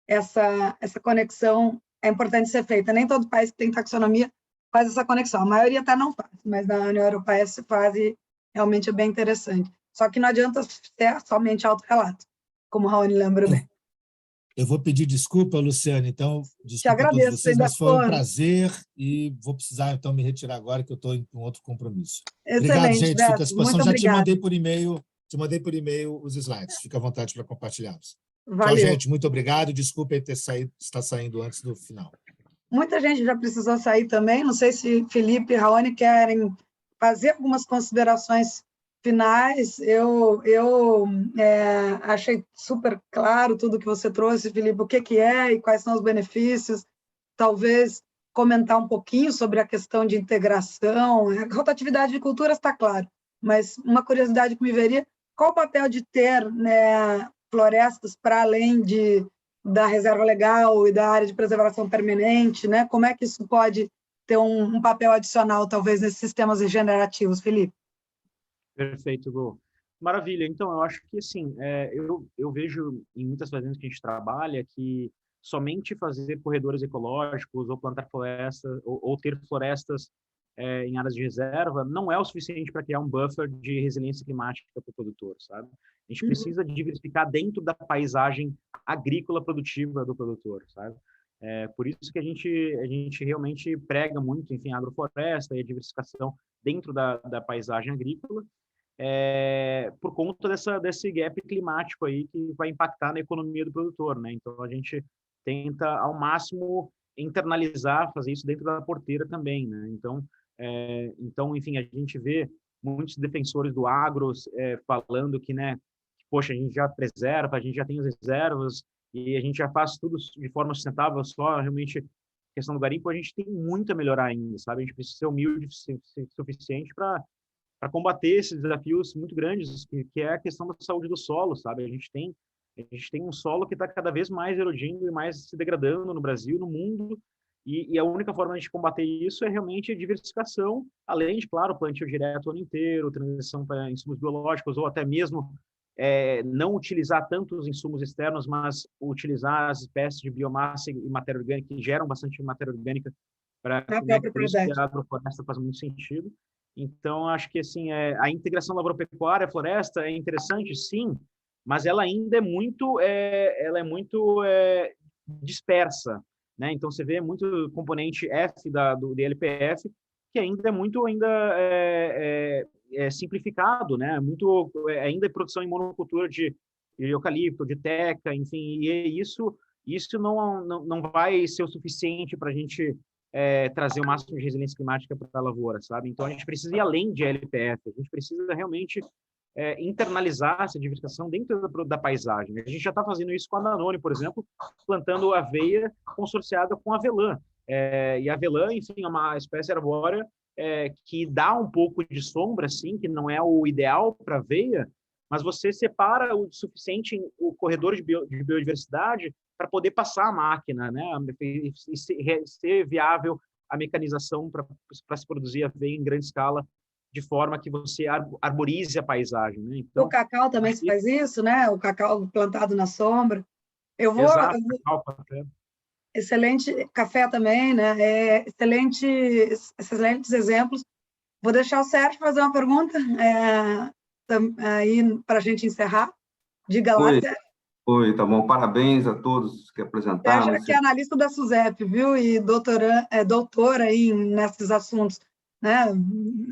Essa conexão é importante ser feita. Nem todo país que tem taxonomia faz essa conexão. A maioria até não faz, mas na União Europeia se faz e realmente é bem interessante. Só que não adianta ser somente autorrelato, como o Raoni lembra bem. Eu vou pedir desculpa, Luciane, então, desculpa Te agradeço, a todos vocês, mas foi um prazer e vou precisar, então, me retirar agora, que eu estou em um outro compromisso. Excelente, obrigado, gente, Beto, fica à disposição. muito Já obrigada. te mandei por e-mail os slides, fica à vontade para compartilhá-los. Valeu. Tchau, gente, muito obrigado, desculpem estar saindo antes do final. Muita gente já precisou sair também, não sei se Felipe e Raoni querem fazer algumas considerações finais. Eu achei super claro tudo que você trouxe, Felipe, o que é e quais são os benefícios. Talvez comentar um pouquinho sobre a questão de integração. A rotatividade de culturas está claro, mas uma curiosidade que me veria, qual o papel de ter, né, florestas para além da reserva legal e da área de preservação permanente, né? Como é que isso pode ter um papel adicional, talvez, nesses sistemas regenerativos, Felipe? Perfeito, Lu. Maravilha. Então, eu acho que, assim, eu vejo em muitas fazendas que a gente trabalha que somente fazer corredores ecológicos ou plantar florestas ou ter florestas em áreas de reserva não é o suficiente para criar um buffer de resiliência climática para o produtor, sabe? A gente precisa diversificar dentro da paisagem agrícola produtiva do produtor, sabe? Por isso que a gente realmente prega muito, enfim, a agrofloresta e a diversificação dentro da paisagem agrícola, por conta desse gap climático aí que vai impactar na economia do produtor, né? Então, a gente tenta, ao máximo, internalizar, fazer isso dentro da porteira também, né? Então, enfim, a gente vê muitos defensores do agro falando que, né, poxa, a gente já preserva, a gente já tem as reservas e a gente já faz tudo de forma sustentável, só realmente questão do garimpo, a gente tem muito a melhorar ainda, sabe? A gente precisa ser humilde o suficiente para combater esses desafios muito grandes, que é a questão da saúde do solo, sabe? A gente tem um solo que está cada vez mais erodindo e mais se degradando no Brasil, no mundo, e a única forma de a gente combater isso é realmente a diversificação, além de, claro, plantio direto o ano inteiro, transição para insumos biológicos, ou até mesmo não utilizar tanto os insumos externos, mas utilizar as espécies de biomassa e matéria orgânica, que geram bastante matéria orgânica, por isso que a agrofloresta faz muito sentido. Então, acho que assim, a integração lavoura-pecuária, floresta é interessante, sim, mas ela ainda é muito, dispersa, né? Então, você vê muito componente F do LPF, que ainda é muito simplificado, né? Muito, ainda é produção em monocultura de eucalipto, de teca, enfim, e isso não vai ser o suficiente para a gente trazer o máximo de resiliência climática para a lavoura, sabe? Então, a gente precisa ir além de LPF, a gente precisa realmente internalizar essa diversificação dentro da paisagem. A gente já está fazendo isso com a Danone, por exemplo, plantando aveia consorciada com avelã. E a avelã, enfim, é uma espécie arbórea que dá um pouco de sombra, sim, que não é o ideal para aveia, mas você separa o suficiente o corredor de biodiversidade para poder passar a máquina, né? E ser viável a mecanização para se produzir aveia em grande escala, de forma que você arborize a paisagem, né? Então, o cacau também se faz isso, né? O cacau plantado na sombra. Exato, excelente, café também, né? Excelentes exemplos. Vou deixar o Sérgio fazer uma pergunta aí para a gente encerrar. Diga lá, Sérgio. Oi, tá bom. Parabéns a todos que apresentaram. Sérgio, que é analista da SUSEP, viu? E doutora aí nesses assuntos, né?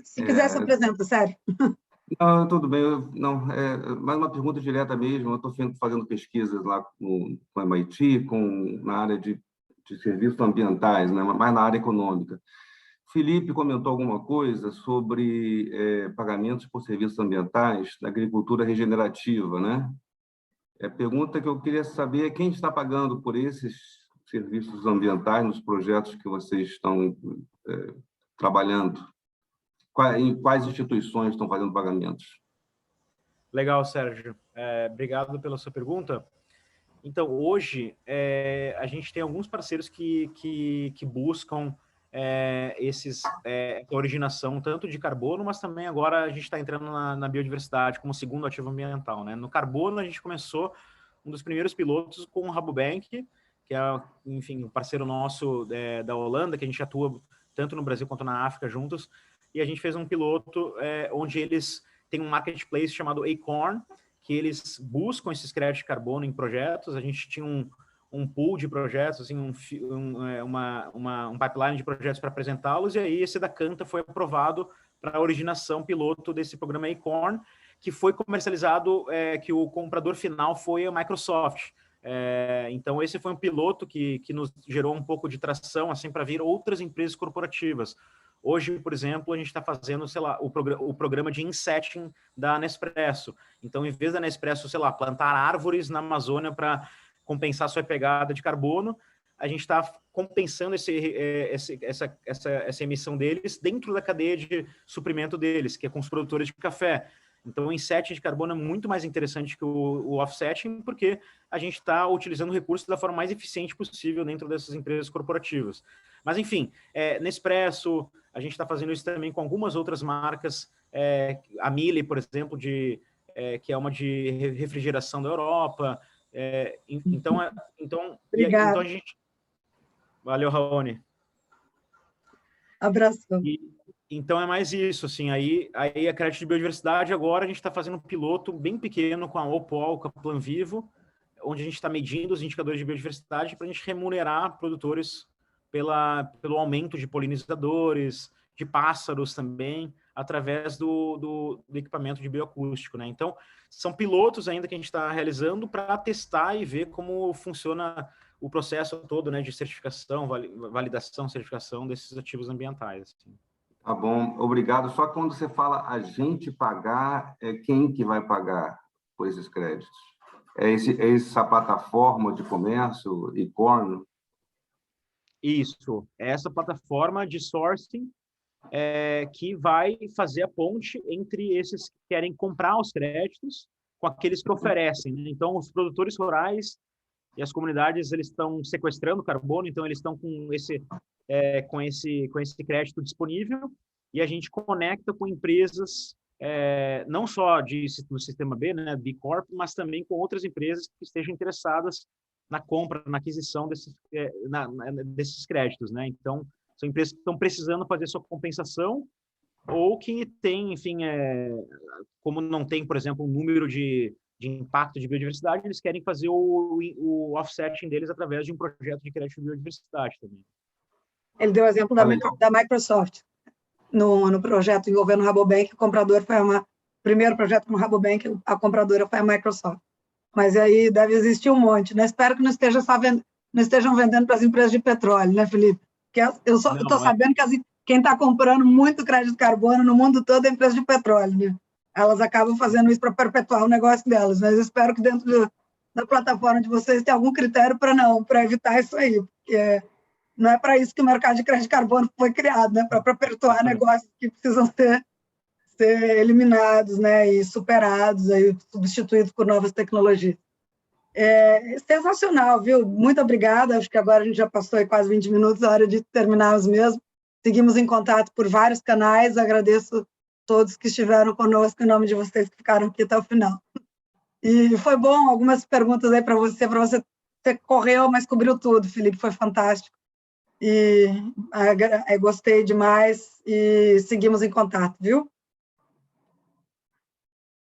Se quiser, se apresenta, Sérgio. Não, tudo bem. Mais uma pergunta direta mesmo. Eu estou fazendo pesquisas lá com o MIT, na área de serviços ambientais, né? Mais na área econômica. Felipe comentou alguma coisa sobre pagamentos por serviços ambientais na agricultura regenerativa, né? A pergunta que eu queria saber é quem está pagando por esses serviços ambientais nos projetos que vocês estão trabalhando? Em quais instituições estão fazendo pagamentos? Legal, Sérgio. Obrigado pela sua pergunta. Então, hoje, a gente tem alguns parceiros que buscam essa originação tanto de carbono, mas também agora a gente está entrando na biodiversidade como segundo ativo ambiental, né? No carbono, a gente começou um dos primeiros pilotos com o Rabobank, que é, enfim, um parceiro nosso da Holanda, que a gente atua tanto no Brasil quanto na África juntos, e a gente fez um piloto onde eles têm um marketplace chamado Acorn, que eles buscam esses créditos de carbono em projetos. A gente tinha um pool de projetos, assim, um pipeline de projetos para apresentá-los, e aí esse da Canta foi aprovado para a originação piloto desse programa Acorn, que foi comercializado, que o comprador final foi a Microsoft. Então, esse foi um piloto que nos gerou um pouco de tração assim, para vir outras empresas corporativas. Hoje, por exemplo, a gente está fazendo, sei lá, o programa de insetting da Nespresso. Então, em vez da Nespresso, sei lá, plantar árvores na Amazônia para compensar sua pegada de carbono, a gente está compensando essa emissão deles dentro da cadeia de suprimento deles, que é com os produtores de café. Então, o insetting de carbono é muito mais interessante que o offsetting, porque a gente está utilizando o recurso da forma mais eficiente possível dentro dessas empresas corporativas. Mas, enfim, Nespresso, a gente está fazendo isso também com algumas outras marcas, a Miele, por exemplo, que é uma de refrigeração da Europa. Então a gente... Valeu, Raoni. Abração. Então é mais isso, assim, aí a crédito de biodiversidade, agora a gente está fazendo um piloto bem pequeno com a Opol, com a Plan Vivo, onde a gente está medindo os indicadores de biodiversidade para a gente remunerar produtores pelo aumento de polinizadores, de pássaros também, através do equipamento de bioacústico, né? Então, são pilotos ainda que a gente está realizando para testar e ver como funciona o processo todo, né, de certificação, validação, certificação desses ativos ambientais. Assim. Tá bom, obrigado. Só quando você fala a gente pagar, quem que vai pagar por esses créditos? Essa plataforma de comércio, Acorn? Isso, essa plataforma de sourcing que vai fazer a ponte entre esses que querem comprar os créditos com aqueles que oferecem. Né? Então, os produtores rurais e as comunidades, eles estão sequestrando carbono, então eles estão com esse crédito disponível, e a gente conecta com empresas, não só do Sistema B, né, B Corp, mas também com outras empresas que estejam interessadas na compra, na aquisição desses créditos. Né? Então, são empresas que estão precisando fazer sua compensação, ou que tem, enfim, como não tem, por exemplo, um número de impacto de biodiversidade, eles querem fazer o offsetting deles através de um projeto de crédito de biodiversidade também. Ele deu o exemplo da Microsoft. No projeto envolvendo o Rabobank, o comprador foi primeiro projeto no Rabobank, a compradora foi a Microsoft. Mas aí deve existir um monte, né? Espero que não estejam vendendo para as empresas de petróleo, né, Felipe? Porque eu estou sabendo que quem está comprando muito crédito de carbono no mundo todo é a empresa de petróleo, né? Elas acabam fazendo isso para perpetuar o negócio delas, mas eu espero que dentro da plataforma de vocês tenha algum critério para evitar isso aí, porque não é para isso que o mercado de crédito de carbono foi criado, né? Para perpetuar negócios que precisam ser eliminados, né? E superados, aí, substituídos por novas tecnologias. Sensacional, viu? Muito obrigada, acho que agora a gente já passou aí quase 20 minutos, é hora de terminarmos mesmo. Seguimos em contato por vários canais, agradeço todos que estiveram conosco, em nome de vocês que ficaram aqui até o final. E foi bom, algumas perguntas aí para você correu, mas cobriu tudo, Felipe, foi fantástico. E gostei demais e seguimos em contato, viu?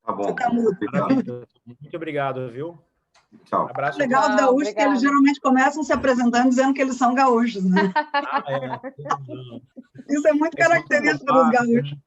Tá bom. Muito obrigado, viu? Tchau. Abraço. Legal os gaúchos, que eles geralmente começam se apresentando dizendo que eles são gaúchos, né? Ah, é. Isso é muito característico dos gaúchos.